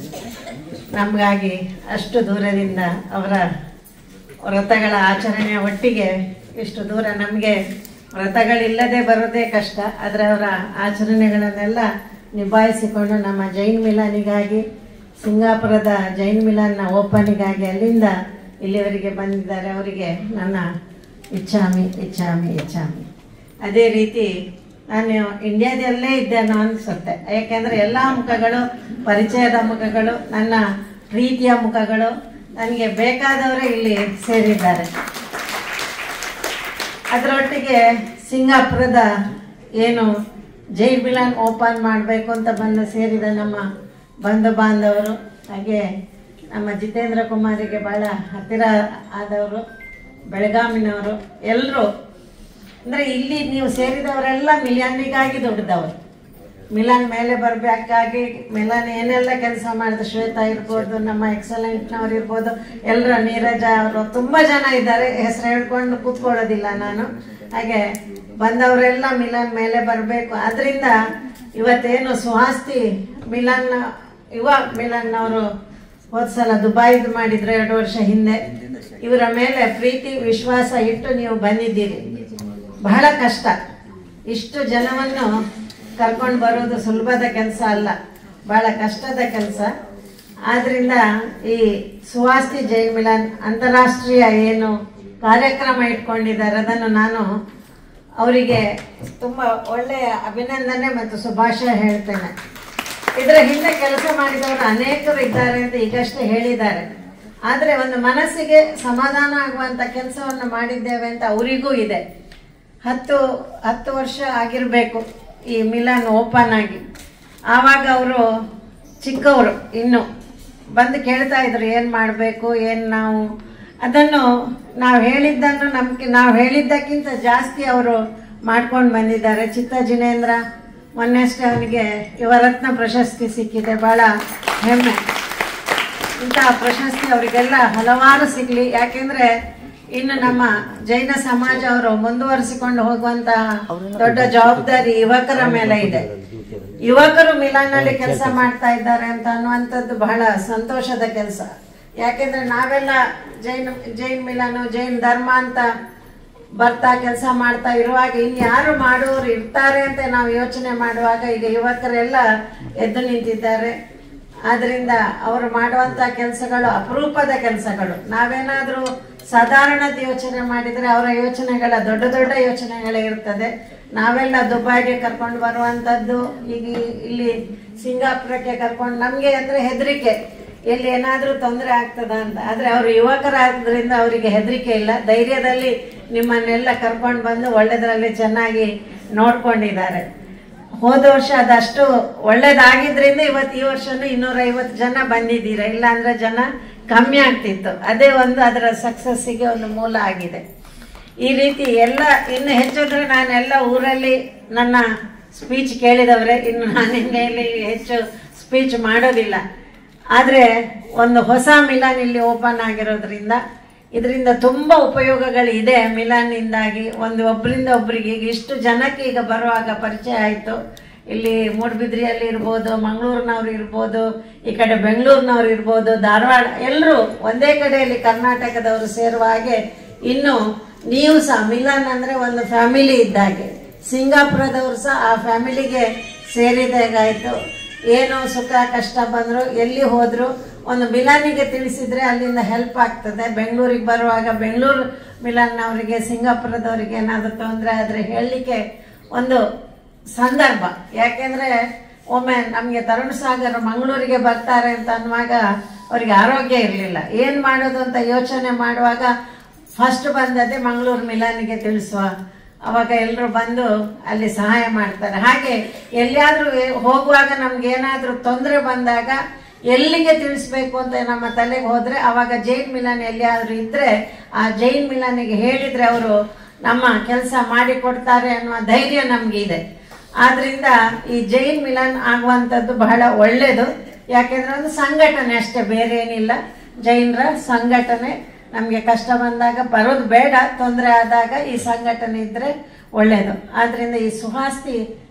ನಮಗಾಗಿ ಅಷ್ಟು ದೂರದಿಂದ ಅವರ ವ್ರತಗಳ ಆಚರಣೆಯ ಒಟ್ಟಿಗೆ ಇಷ್ಟು ದೂರ ನಮಗೆ ವ್ರತಗಳಿಲ್ಲದೆ ಬರೋದೇ ಕಷ್ಟ. ಆದರೆ ಅವರ ಆಚರಣೆಗಳನ್ನೆಲ್ಲ ನಿಭಾಯಿಸಿಕೊಂಡು ನಮ್ಮ ಜೈನ್ ಮಿಲಾನಿಗಾಗಿ, ಸಿಂಗಾಪುರದ ಜೈನ್ ಮಿಲಾನ್ನ ಓಪನಿಗಾಗಿ ಅಲ್ಲಿಂದ ಇಲ್ಲಿವರೆಗೆ ಬಂದಿದ್ದಾರೆ. ಅವರಿಗೆ ನನ್ನ ಇಚ್ಛಾಮಿ ಇಚ್ಛಾಮಿ ಇಚ್ಛಾಮಿ. ಅದೇ ರೀತಿ ನಾನು ಇಂಡಿಯಾದಲ್ಲೇ ಇದ್ದೇನೋ ಅನಿಸುತ್ತೆ. ಯಾಕೆಂದರೆ ಎಲ್ಲ ಮುಖಗಳು ಪರಿಚಯದ ಮುಖಗಳು, ನನ್ನ ಪ್ರೀತಿಯ ಮುಖಗಳು, ನನಗೆ ಬೇಕಾದವರೇ ಇಲ್ಲಿ ಸೇರಿದ್ದಾರೆ. ಅದರೊಟ್ಟಿಗೆ ಸಿಂಗಾಪುರದ ಏನು ಜೈನ್ ಮಿಲಾನ್ ಓಪನ್ ಮಾಡಬೇಕು ಅಂತ ಬಂದು ಸೇರಿದ ನಮ್ಮ ಬಂಧು ಬಾಂಧವರು, ಹಾಗೆ ನಮ್ಮ ಜಿತೇಂದ್ರ ಕುಮಾರಿಗೆ ಭಾಳ ಹತ್ತಿರ ಆದವರು, ಬೆಳಗಾಮಿನವರು ಎಲ್ಲರೂ. ಅಂದರೆ ಇಲ್ಲಿ ನೀವು ಸೇರಿದವರೆಲ್ಲ ಮಿಲಾನಿಗಾಗಿ ದುಡಿದವರು. ಮಿಲಾನ್ ಮೇಲೆ ಬರಬೇಕಾಗಿ ಮಿಲಾನ್ ಏನೆಲ್ಲ ಕೆಲಸ ಮಾಡಿದ್ರು, ಶ್ವೇತಾ ಇರ್ಬೋದು, ನಮ್ಮ ಎಕ್ಸಲೆಂಟ್ನವ್ರು ಇರ್ಬೋದು, ಎಲ್ಲರೂ, ನೀರಜ ಅವರು, ತುಂಬ ಜನ ಇದ್ದಾರೆ. ಹೆಸರು ಹೇಳ್ಕೊಂಡು ಕೂತ್ಕೊಳ್ಳೋದಿಲ್ಲ ನಾನು. ಹಾಗೆ ಬಂದವರೆಲ್ಲ ಮಿಲಾನ್ ಮೇಲೆ ಬರಬೇಕು. ಅದರಿಂದ ಇವತ್ತೇನು ಸುಹಾಸ್ತಿ ಯುವ ಮಿಲಾನ್ನವರು ಹೋದ ಸಲ ದುಬೈದು ಮಾಡಿದ್ರು 2 ವರ್ಷ ಹಿಂದೆ. ಇವರ ಮೇಲೆ ಪ್ರೀತಿ ವಿಶ್ವಾಸ ಇಟ್ಟು ನೀವು ಬಂದಿದ್ದೀರಿ. ಬಹಳ ಕಷ್ಟ. ಇಷ್ಟು ಜನವನ್ನು ಕರ್ಕೊಂಡು ಬರೋದು ಸುಲಭದ ಕೆಲಸ ಅಲ್ಲ, ಬಹಳ ಕಷ್ಟದ ಕೆಲಸ. ಆದ್ರಿಂದ ಈ ಸುಹಾಸ್ತಿ ಜೈನ್ ಮಿಲಾನ್ ಅಂತಾರಾಷ್ಟ್ರೀಯ ಏನು ಕಾರ್ಯಕ್ರಮ ಇಟ್ಕೊಂಡಿದ್ದಾರೆ ಅದನ್ನು ನಾನು ಅವರಿಗೆ ತುಂಬ ಒಳ್ಳೆಯ ಅಭಿನಂದನೆ ಮತ್ತು ಶುಭಾಶಯ ಹೇಳ್ತೇನೆ. ಇದರ ಹಿಂದೆ ಕೆಲಸ ಮಾಡಿದವರು ಅನೇಕರು ಇದ್ದಾರೆ ಅಂತ ಈಗಷ್ಟೇ ಹೇಳಿದ್ದಾರೆ. ಆದರೆ ಒಂದು ಮನಸ್ಸಿಗೆ ಸಮಾಧಾನ ಆಗುವಂಥ ಕೆಲಸವನ್ನು ಮಾಡಿದ್ದೇವೆ ಅಂತ ಅವರಿಗೂ ಇದೆ. 10 ವರ್ಷ ಆಗಿರಬೇಕು ಈ ಮಿಲಾನ್ ಓಪನ್ ಆಗಿ. ಆವಾಗ ಅವರು ಚಿಕ್ಕವರು ಇನ್ನು ಬಂದು ಕೇಳ್ತಾ ಇದ್ರು ಏನು ಮಾಡಬೇಕು, ಏನು ನಾವು ಅದನ್ನು ನಾವು ಹೇಳಿದ್ದಕ್ಕಿಂತ ಜಾಸ್ತಿ ಅವರು ಮಾಡ್ಕೊಂಡು ಬಂದಿದ್ದಾರೆ. ಚಿತ್ತ ಜಿನೇಂದ್ರ ಮೊನ್ನೆಷ್ಟೇ ಅವನಿಗೆ ಯುವರತ್ನ ಪ್ರಶಸ್ತಿ ಸಿಕ್ಕಿದೆ, ಭಾಳ ಹೆಮ್ಮೆ. ಇಂತಹ ಪ್ರಶಸ್ತಿ ಅವರಿಗೆಲ್ಲ ಹಲವಾರು ಸಿಗಲಿ. ಯಾಕೆಂದರೆ ಇನ್ನು ನಮ್ಮ ಜೈನ ಸಮಾಜ ಅವರು ಮುಂದುವರಿಸಿಕೊಂಡು ಹೋಗುವಂತಹ ದೊಡ್ಡ ಜವಾಬ್ದಾರಿ ಯುವಕರ ಮೇಲೆ ಇದೆ. ಯುವಕರು ಮಿಲಾನ್ನಲ್ಲಿ ಕೆಲಸ ಮಾಡ್ತಾ ಇದ್ದಾರೆ ಅಂತ ಅನ್ನುವಂಥದ್ದು ಬಹಳ ಸಂತೋಷದ ಕೆಲಸ. ಯಾಕೆಂದ್ರೆ ನಾವೆಲ್ಲ ಜೈನ್ ಮಿಲಾನು ಜೈನ್ ಧರ್ಮ ಅಂತ ಬರ್ತಾ ಕೆಲಸ ಮಾಡ್ತಾ ಇರುವಾಗ ಇನ್ಯಾರು ಮಾಡೋರು ಇರ್ತಾರೆ ಅಂತ ನಾವು ಯೋಚನೆ ಮಾಡುವಾಗ ಈಗ ಯುವಕರೆಲ್ಲ ಎದ್ದು ನಿಂತಿದ್ದಾರೆ. ಆದ್ರಿಂದ ಅವರು ಮಾಡುವಂತ ಕೆಲಸಗಳು ಅಪರೂಪದ ಕೆಲಸಗಳು. ನಾವೇನಾದ್ರೂ ಸಾಧಾರಣದ ಯೋಚನೆ ಮಾಡಿದ್ರೆ ಅವರ ಯೋಚನೆಗಳ ದೊಡ್ಡ ದೊಡ್ಡ ಯೋಚನೆಗಳೇ ಇರ್ತದೆ. ನಾವೆಲ್ಲ ದುಬೈಗೆ ಕರ್ಕೊಂಡು ಬರುವಂತದ್ದು, ಈಗ ಇಲ್ಲಿ ಸಿಂಗಾಪುರಕ್ಕೆ ಕರ್ಕೊಂಡು, ನಮ್ಗೆ ಅಂದ್ರೆ ಹೆದರಿಕೆ, ಎಲ್ಲಿ ಏನಾದ್ರೂ ತೊಂದರೆ ಆಗ್ತದ ಅಂತ. ಆದ್ರೆ ಅವರು ಯುವಕರಾದ್ರಿಂದ ಅವರಿಗೆ ಹೆದರಿಕೆ ಇಲ್ಲ, ಧೈರ್ಯದಲ್ಲಿ ನಿಮ್ಮನ್ನೆಲ್ಲ ಕರ್ಕೊಂಡು ಬಂದು ಒಳ್ಳೆದರಲ್ಲಿ ಚೆನ್ನಾಗಿ ನೋಡ್ಕೊಂಡಿದ್ದಾರೆ. ಹೋದ ವರ್ಷ ಅದಷ್ಟು ಒಳ್ಳೇದಾಗಿದ್ರಿಂದ ಇವತ್ತು ಈ ವರ್ಷನೂ 250 ಜನ ಬಂದಿದ್ದೀರಾ. ಇಲ್ಲ ಅಂದ್ರೆ ಜನ ಕಮ್ಮಿ ಆಗ್ತಿತ್ತು. ಅದೇ ಅದರ ಸಕ್ಸಸ್ಸಿಗೆ ಒಂದು ಮೂಲ ಆಗಿದೆ. ಈ ರೀತಿ ಎಲ್ಲ ಇನ್ನು ಹೆಚ್ಚಿದ್ರೆ ನಾನೆಲ್ಲ ಊರಲ್ಲಿ ನನ್ನ ಸ್ಪೀಚ್ ಕೇಳಿದವ್ರೆ, ಇನ್ನು ನಾನಿನ್ನೇಲಿ ಹೆಚ್ಚು ಸ್ಪೀಚ್ ಮಾಡೋದಿಲ್ಲ. ಆದರೆ ಒಂದು ಹೊಸ ಮಿಲಾನ್ ಇಲ್ಲಿ ಓಪನ್ ಆಗಿರೋದ್ರಿಂದ ಇದರಿಂದ ತುಂಬ ಉಪಯೋಗಗಳಿದೆ. ಮಿಲಾನ್ನಿಂದಾಗಿ ಒಬ್ಬರಿಂದ ಒಬ್ಬರಿಗೆ ಈಗ ಇಷ್ಟು ಜನಕ್ಕೆ ಈಗ ಬರುವಾಗ ಪರಿಚಯ ಆಯಿತು. ಇಲ್ಲಿ ಮೂಡಬಿದ್ರಿಯಲ್ಲಿ ಇರ್ಬೋದು, ಮಂಗಳೂರಿನವ್ರು ಇರ್ಬೋದು, ಈ ಕಡೆ ಬೆಂಗಳೂರಿನವ್ರು ಇರ್ಬೋದು, ಧಾರವಾಡ, ಎಲ್ಲರೂ ಒಂದೇ ಕಡೆಯಲ್ಲಿ ಕರ್ನಾಟಕದವರು ಸೇರುವ ಹಾಗೆ ಇನ್ನು ನೀವು ಸಹ ಮಿಲಾನ್ ಅಂದರೆ ಒಂದು ಫ್ಯಾಮಿಲಿ ಇದ್ದಾಗೆ, ಸಿಂಗಾಪುರದವರು ಸಹ ಆ ಫ್ಯಾಮಿಲಿಗೆ ಸೇರಿದಾಗಾಯಿತು. ಏನು ಸುಖ ಕಷ್ಟ ಬಂದರು, ಎಲ್ಲಿ ಹೋದ್ರು ಒಂದು ಮಿಲಾನಿಗೆ ತಿಳಿಸಿದ್ರೆ ಅಲ್ಲಿಂದ ಹೆಲ್ಪ್ ಆಗ್ತದೆ. ಬೆಂಗಳೂರಿಗೆ ಬರುವಾಗ ಬೆಂಗಳೂರು ಮಿಲಾನ್ನವರಿಗೆ, ಸಿಂಗಾಪುರದವರಿಗೆ ಏನಾದರೂ ತೊಂದರೆ ಆದರೆ ಹೇಳಲಿಕ್ಕೆ ಒಂದು ಸಂದರ್ಭ. ಯಾಕೆಂದ್ರೆ ಒಮ್ಮೆ ನಮಗೆ ತರುಣ್ ಸಾಗರ್ ಮಂಗಳೂರಿಗೆ ಬರ್ತಾರೆ ಅಂತ ಅನ್ನುವಾಗ ಅವರಿಗೆ ಆರೋಗ್ಯ ಇರಲಿಲ್ಲ. ಏನು ಮಾಡೋದು ಅಂತ ಯೋಚನೆ ಮಾಡುವಾಗ ಫಸ್ಟ್ ಬಂದದ್ದೇ ಮಂಗಳೂರು ಮಿಲಾನಿಗೆ ತಿಳಿಸುವ. ಅವಾಗ ಎಲ್ಲರೂ ಬಂದು ಅಲ್ಲಿ ಸಹಾಯ ಮಾಡ್ತಾರೆ. ಹಾಗೆ ಎಲ್ಲಿಯಾದ್ರೂ ಹೋಗುವಾಗ ನಮ್ಗೆ ಏನಾದರೂ ತೊಂದರೆ ಬಂದಾಗ ಎಲ್ಲಿಗೆ ತಿಳಿಸ್ಬೇಕು ಅಂತ ನಮ್ಮ ತಲೆಗೆ ಹೋದರೆ ಅವಾಗ ಜೈನ್ ಮಿಲನ್ ಎಲ್ಲಿಯಾದರೂ ಇದ್ದರೆ ಆ ಜೈನ್ ಮಿಲನಿಗೆ ಹೇಳಿದರೆ ಅವರು ನಮ್ಮ ಕೆಲಸ ಮಾಡಿಕೊಡ್ತಾರೆ ಅನ್ನುವ ಧೈರ್ಯ ನಮಗೆ ಇದೆ. ಆದ್ದರಿಂದ ಈ ಜೈನ್ ಮಿಲನ್ ಆಗುವಂಥದ್ದು ಬಹಳ ಒಳ್ಳೆಯದು. ಯಾಕೆಂದರೆ ಒಂದು ಸಂಘಟನೆ ಅಷ್ಟೇ, ಬೇರೆ ಏನಿಲ್ಲ. ಜೈನರ ಸಂಘಟನೆ ನಮಗೆ ಕಷ್ಟ ಬಂದಾಗ ಬರೋದು ಬೇಡ, ತೊಂದರೆ ಆದಾಗ ಈ ಸಂಘಟನೆ ಇದ್ದರೆ ಒಳ್ಳೆಯದು. ಆದ್ದರಿಂದ ಈ ಸುಹಾಸ್ತಿ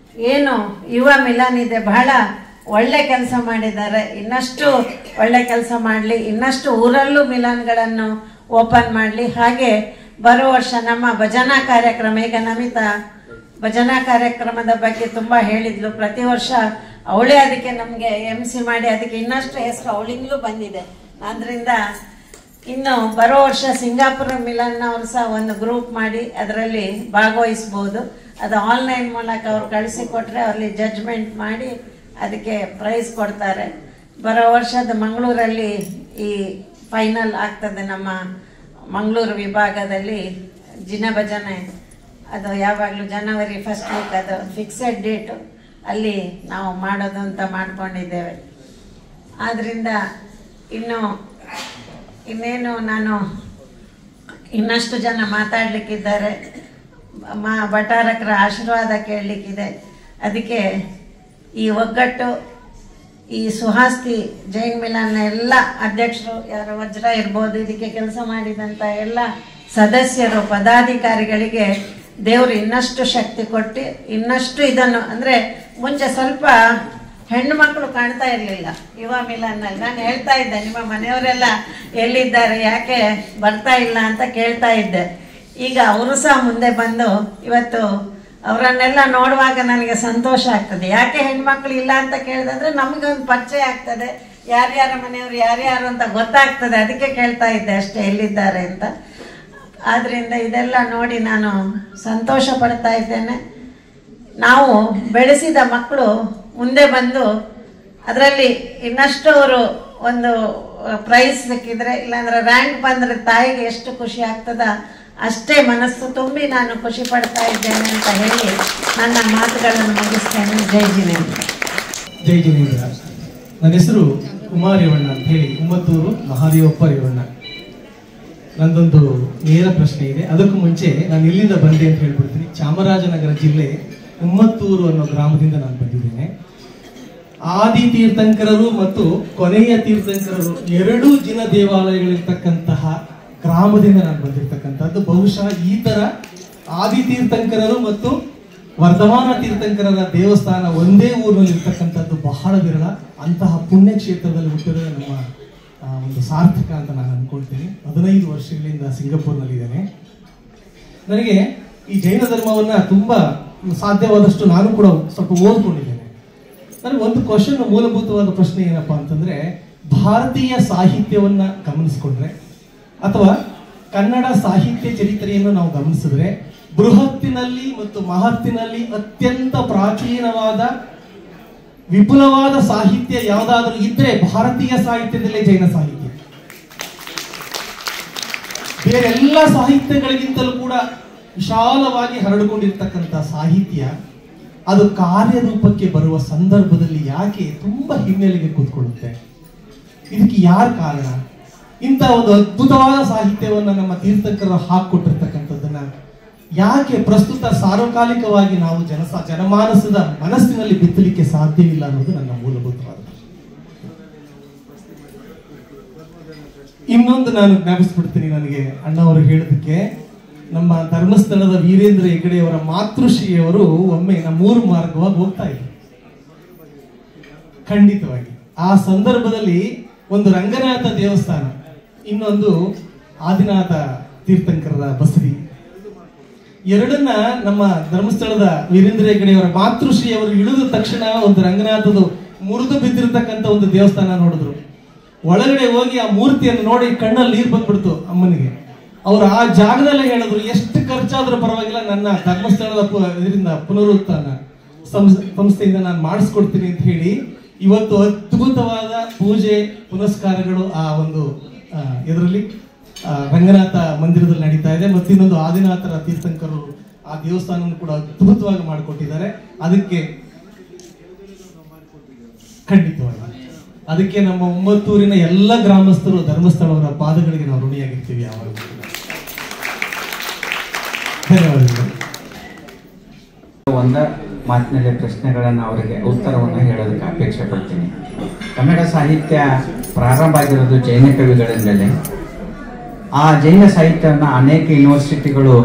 ಏನು ಯುವ ಮಿಲನ್ ಇದೆ, ಬಹಳ ಒಳ್ಳೆ ಕೆಲಸ ಮಾಡಿದ್ದಾರೆ. ಇನ್ನಷ್ಟು ಒಳ್ಳೆ ಕೆಲಸ ಮಾಡಲಿ, ಇನ್ನಷ್ಟು ಊರಲ್ಲೂ ಮಿಲನ್ಗಳನ್ನು ಓಪನ್ ಮಾಡಲಿ. ಹಾಗೆ ಬರೋ ವರ್ಷ ನಮ್ಮ ಭಜನಾ ಕಾರ್ಯಕ್ರಮ, ಈಗ ನಮಿತಾ ಭಜನಾ ಕಾರ್ಯಕ್ರಮದ ಬಗ್ಗೆ ತುಂಬ ಹೇಳಿದ್ಲು. ಪ್ರತಿ ವರ್ಷ ಅವಳೇ ಅದಕ್ಕೆ ನಮಗೆ MC ಮಾಡಿ ಅದಕ್ಕೆ ಇನ್ನಷ್ಟು ಹೆಸರು ಅವಳಿಂದಲೂ ಬಂದಿದೆ. ಆದ್ದರಿಂದ ಇನ್ನು ಬರೋ ವರ್ಷ ಸಿಂಗಾಪುರ ಮಿಲನ್ ಅವರು ಸಹ ಒಂದು ಗ್ರೂಪ್ ಮಾಡಿ ಅದರಲ್ಲಿ ಭಾಗವಹಿಸ್ಬೋದು. ಅದು ಆನ್ಲೈನ್ ಮೂಲಕ ಅವ್ರು ಕಳಿಸಿಕೊಟ್ರೆ ಅಲ್ಲಿ ಜಡ್ಜ್ಮೆಂಟ್ ಮಾಡಿ ಅದಕ್ಕೆ ಪ್ರೈಸ್ ಕೊಡ್ತಾರೆ. ಬರೋ ವರ್ಷದ ಮಂಗಳೂರಲ್ಲಿ ಈ ಫೈನಲ್ ಆಗ್ತದೆ. ನಮ್ಮ ಮಂಗಳೂರು ವಿಭಾಗದಲ್ಲಿ ಜಿನ ಭಜನೆ ಅದು ಯಾವಾಗಲೂ ಜನವರಿ 1st ವೀಕ್, ಅದು ಫಿಕ್ಸೆಡ್ ಡೇಟು, ಅಲ್ಲಿ ನಾವು ಮಾಡೋದು ಅಂತ ಮಾಡ್ಕೊಂಡಿದ್ದೇವೆ. ಆದ್ದರಿಂದ ಇನ್ನೇನು ನಾನು ಇನ್ನಷ್ಟು ಜನ ಮಾತಾಡಲಿಕ್ಕಿದ್ದಾರೆ, ಭಟಾರಕರ ಆಶೀರ್ವಾದ ಕೇಳಲಿಕ್ಕಿದೆ. ಅದಕ್ಕೆ ಈ ಒಗ್ಗಟ್ಟು, ಈ ಸುಹಾಸ್ತಿ ಜೈನ್ ಮಿಲನ್ನ ಎಲ್ಲ ಅಧ್ಯಕ್ಷರು, ಯಾರು ವಜ್ರ ಇರ್ಬೋದು, ಇದಕ್ಕೆ ಕೆಲಸ ಮಾಡಿದಂಥ ಎಲ್ಲ ಸದಸ್ಯರು, ಪದಾಧಿಕಾರಿಗಳಿಗೆ ದೇವರು ಇನ್ನಷ್ಟು ಶಕ್ತಿ ಕೊಟ್ಟು ಇನ್ನಷ್ಟು ಇದನ್ನು, ಅಂದರೆ ಮುಂಚೆ ಸ್ವಲ್ಪ ಹೆಣ್ಣು ಮಕ್ಕಳು ಕಾಣ್ತಾ ಇರಲಿಲ್ಲ ಯುವ ಮಿಲನ್ನಲ್ಲಿ. ನಾನು ಹೇಳ್ತಾ ಇದ್ದೆ, ನಿಮ್ಮ ಮನೆಯವರೆಲ್ಲ ಎಲ್ಲಿದ್ದಾರೆ, ಯಾಕೆ ಬರ್ತಾ ಇಲ್ಲ ಅಂತ ಕೇಳ್ತಾ ಇದ್ದೆ. ಈಗ ಅವರು ಸಹ ಮುಂದೆ ಬಂದು ಇವತ್ತು ಅವರನ್ನೆಲ್ಲ ನೋಡುವಾಗ ನನಗೆ ಸಂತೋಷ ಆಗ್ತದೆ. ಯಾಕೆ ಹೆಣ್ಮಕ್ಳು ಇಲ್ಲ ಅಂತ ಕೇಳಿದ್ರೆ ನಮಗೆ ಒಂದು ಪರಿಚಯ ಆಗ್ತದೆ, ಯಾರ್ಯಾರ ಮನೆಯವರು ಯಾರ್ಯಾರು ಅಂತ ಗೊತ್ತಾಗ್ತದೆ. ಅದಕ್ಕೆ ಕೇಳ್ತಾ ಇದ್ದೆ ಅಷ್ಟೇ, ಎಲ್ಲಿದ್ದಾರೆ ಅಂತ. ಆದ್ದರಿಂದ ಇದೆಲ್ಲ ನೋಡಿ ನಾನು ಸಂತೋಷ ಪಡ್ತಾ ಇದ್ದೇನೆ. ನಾವು ಬೆಳೆಸಿದ ಮಕ್ಕಳು ಮುಂದೆ ಬಂದು ಅದರಲ್ಲಿ ಇನ್ನಷ್ಟು ಅವರು ಒಂದು ಪ್ರೈಸ್ ಸಿಕ್ಕಿದ್ರೆ, ಇಲ್ಲಾಂದ್ರೆ ರ್ಯಾಂಕ್ ಬಂದರೆ ತಾಯಿಗೆ ಎಷ್ಟು ಖುಷಿ ಆಗ್ತದ ಅಷ್ಟೇ ಮನಸ್ಸು ತುಂಬಿ ನಾನು ಖುಷಿ ಪಡ್ತಾ ಇದ್ದೇನೆ ಅಂತ ಹೇಳಿ ನನ್ನ ಮಾತುಗಳನ್ನು ಮುಗಿಸ್ತೇನೆ. ಜೈ ಜಿನೇಂದ್ರ. ಜೈ ಜಿನೇಂದ್ರ. ನನ್ನ ಹೆಸರು ಕುಮಾರ್ ರೇವಣ್ಣ ಅಂತ ಹೇಳಿ, ಉಮ್ಮತ್ತೂರು ಮಹಾದೇವಪ್ಪ ರೇವಣ್ಣ. ನಂದೊಂದು ನೇರ ಪ್ರಶ್ನೆ ಇದೆ. ಅದಕ್ಕೂ ಮುಂಚೆ ನಾನು ಎಲ್ಲಿಂದ ಬಂದೆ ಅಂತ ಹೇಳ್ಬಿಡ್ತೀನಿ. ಚಾಮರಾಜನಗರ ಜಿಲ್ಲೆ ಉಮ್ಮತ್ತೂರು ಅನ್ನೋ ಗ್ರಾಮದಿಂದ ನಾನು ಬಂದಿದ್ದೇನೆ. ಆದಿ ತೀರ್ಥಂಕರರು ಮತ್ತು ಕೊನೆಯ ತೀರ್ಥಂಕರರು ಎರಡೂ ಜಿನ ದೇವಾಲಯಗಳಿರ್ತಕ್ಕಂತಹ ಗ್ರಾಮದಿಂದ ನಾನು ಬಂದಿರತಕ್ಕಂಥದ್ದು. ಬಹುಶಃ ಈ ತರ ಆದಿ ತೀರ್ಥಂಕರರು ಮತ್ತು ವರ್ಧಮಾನ ತೀರ್ಥಂಕರರ ದೇವಸ್ಥಾನ ಒಂದೇ ಊರಿನಲ್ಲಿ ಇರ್ತಕ್ಕಂಥದ್ದು ಬಹಳ ವಿರಳ. ಅಂತಹ ಪುಣ್ಯ ಕ್ಷೇತ್ರದಲ್ಲಿ ಹುಟ್ಟಿದ್ರೆ ನಮ್ಮ ಒಂದು ಸಾರ್ಥಕ ಅಂತ ನಾನು ಅನ್ಕೊಳ್ತೀನಿ. 15 ವರ್ಷಗಳಿಂದ ಸಿಂಗಾಪುರ್ನಲ್ಲಿದ್ದೇನೆ. ನನಗೆ ಈ ಜೈನ ಧರ್ಮವನ್ನ ತುಂಬಾ ಸಾಧ್ಯವಾದಷ್ಟು ನಾನು ಕೂಡ ಸ್ವಲ್ಪ ಓದ್ಕೊಂಡಿದ್ದೇನೆ. ನನಗೆ ಒಂದು ಕ್ವಶನ್, ಮೂಲಭೂತವಾದ ಪ್ರಶ್ನೆ ಏನಪ್ಪಾ ಅಂತಂದ್ರೆ, ಭಾರತೀಯ ಸಾಹಿತ್ಯವನ್ನ ಗಮನಿಸಿಕೊಂಡ್ರೆ ಅಥವಾ ಕನ್ನಡ ಸಾಹಿತ್ಯ ಚರಿತ್ರೆಯನ್ನು ನಾವು ಗಮನಿಸಿದ್ರೆ, ಬೃಹತ್ತಿನಲ್ಲಿ ಮತ್ತು ಮಹತ್ತಿನಲ್ಲಿ ಅತ್ಯಂತ ಪ್ರಾಚೀನವಾದ ವಿಪುಲವಾದ ಸಾಹಿತ್ಯ ಯಾವುದಾದ್ರೂ ಇದ್ರೆ ಭಾರತೀಯ ಸಾಹಿತ್ಯದಲ್ಲೇ ಜೈನ ಸಾಹಿತ್ಯ. ಬೇರೆಲ್ಲ ಸಾಹಿತ್ಯಗಳಿಗಿಂತಲೂ ಕೂಡ ವಿಶಾಲವಾಗಿ ಹರಡಿಕೊಂಡಿರ್ತಕ್ಕಂಥ ಸಾಹಿತ್ಯ ಅದು ಕಾರ್ಯರೂಪಕ್ಕೆ ಬರುವ ಸಂದರ್ಭದಲ್ಲಿ ಯಾಕೆ ತುಂಬಾ ಹಿನ್ನೆಲೆಗೆ ಕೂತ್ಕೊಳ್ಳುತ್ತೆ? ಇದಕ್ಕೆ ಯಾರು ಕಾರಣ? ಇಂಥ ಒಂದು ಅದ್ಭುತವಾದ ಸಾಹಿತ್ಯವನ್ನ ನಮ್ಮ ತೀರ್ಥಂಕರರು ಹಾಕಿಕೊಟ್ಟಿರ್ತಕ್ಕಂಥದ್ದನ್ನ ಯಾಕೆ ಪ್ರಸ್ತುತ ಸಾರ್ವಕಾಲಿಕವಾಗಿ ನಾವು ಜನಮಾನಸದ ಮನಸ್ಸಿನಲ್ಲಿ ಬಿತ್ತಲಿಕ್ಕೆ ಸಾಧ್ಯವಿಲ್ಲ ಅನ್ನೋದು ನನ್ನ ಮೂಲಭೂತವಾದ ಪ್ರಶ್ನೆ. ಇನ್ನೊಂದು ನಾನು ಜ್ಞಾಪಿಸ್ಬಿಡ್ತೀನಿ, ನನಗೆ ಅಣ್ಣವರು ಹೇಳೋದಕ್ಕೆ, ನಮ್ಮ ಧರ್ಮಸ್ಥಳದ ವೀರೇಂದ್ರ ಹೆಗಡೆಯವರ ಮಾತೃಶ್ರೀಯವರು ಒಮ್ಮೆ ನಮ್ಮೂರು ಮಾರ್ಗವಾಗಿ ಹೋಗ್ತಾ ಇದ್ರು. ಖಂಡಿತವಾಗಿ ಆ ಸಂದರ್ಭದಲ್ಲಿ ಒಂದು ರಂಗನಾಥ ದೇವಸ್ಥಾನ, ಇನ್ನೊಂದು ಆದಿನಾಥ ತೀರ್ಥಂಕರರ ಬಸದಿ, ಎರಡನ್ನ ನಮ್ಮ ಧರ್ಮಸ್ಥಳದ ವೀರೇಂದ್ರ ಹೆಗಡೆಯವರ ಮಾತೃಶ್ರೀಯವರು ಇಳಿದ ತಕ್ಷಣ ಒಂದು ರಂಗನಾಥದು ಮುರಿದು ಬಿದ್ದಿರತಕ್ಕಂಥ ಒಂದು ದೇವಸ್ಥಾನ ನೋಡಿದ್ರು. ಒಳಗಡೆ ಹೋಗಿ ಆ ಮೂರ್ತಿಯನ್ನು ನೋಡಿ ಕಣ್ಣಲ್ಲಿ ನೀರು ಬಂದ್ಬಿಡ್ತು ಅಮ್ಮನಿಗೆ. ಅವ್ರು ಆ ಜಾಗದಲ್ಲೇ ಹೇಳಿದ್ರು, ಎಷ್ಟು ಖರ್ಚಾದ್ರೂ ಪರವಾಗಿಲ್ಲ, ನನ್ನ ಧರ್ಮಸ್ಥಳದ ಇದರಿಂದ ಪುನರುತ್ಥಾನ ಸಂಸ್ಥೆಯಿಂದ ನಾನು ಮಾಡಿಸ್ಕೊಡ್ತೀನಿ ಅಂತ ಹೇಳಿ ಇವತ್ತು ಅದ್ಭುತವಾದ ಪೂಜೆ ಪುನಸ್ಕಾರಗಳು ಆ ಒಂದು ಇದರಲ್ಲಿ ರಂಗನಾಥ ಮಂದಿರದಲ್ಲಿ ನಡೀತಾ ಇದೆ. ಮತ್ತು ಇನ್ನೊಂದು ಆದಿನಾಥರ ತೀರ್ಥಂಕರರು ಆ ದೇವಸ್ಥಾನವನ್ನು ಕೂಡ ಅದ್ಭುತವಾಗಿ ಮಾಡಿಕೊಟ್ಟಿದ್ದಾರೆ. ಅದಕ್ಕೆ ಖಂಡಿತವಾಗಿ ಅದಕ್ಕೆ ನಮ್ಮ ಉಮ್ಮತ್ತೂರಿನ ಎಲ್ಲ ಗ್ರಾಮಸ್ಥರು ಧರ್ಮಸ್ಥಳವರ ಪಾದಗಳಿಗೆ ನಾವು ಋಣಿಯಾಗಿರ್ತೀವಿ ಯಾವಾಗ. ಧನ್ಯವಾದಗಳು. ಒಂದ ಮಾತಿನಲ್ಲಿ ಪ್ರಶ್ನೆಗಳನ್ನು ಅವರಿಗೆ ಉತ್ತರವನ್ನು ಹೇಳೋದಕ್ಕೆ ಅಪೇಕ್ಷೆ ಪಡ್ತೀನಿ. ಕನ್ನಡ ಸಾಹಿತ್ಯ ಪ್ರಾರಂಭ ಆಗಿರೋದು ಜೈನ ಕವಿಗಳಿಂದಲೇ. ಆ ಜೈನ ಸಾಹಿತ್ಯವನ್ನು ಅನೇಕ ಯೂನಿವರ್ಸಿಟಿಗಳು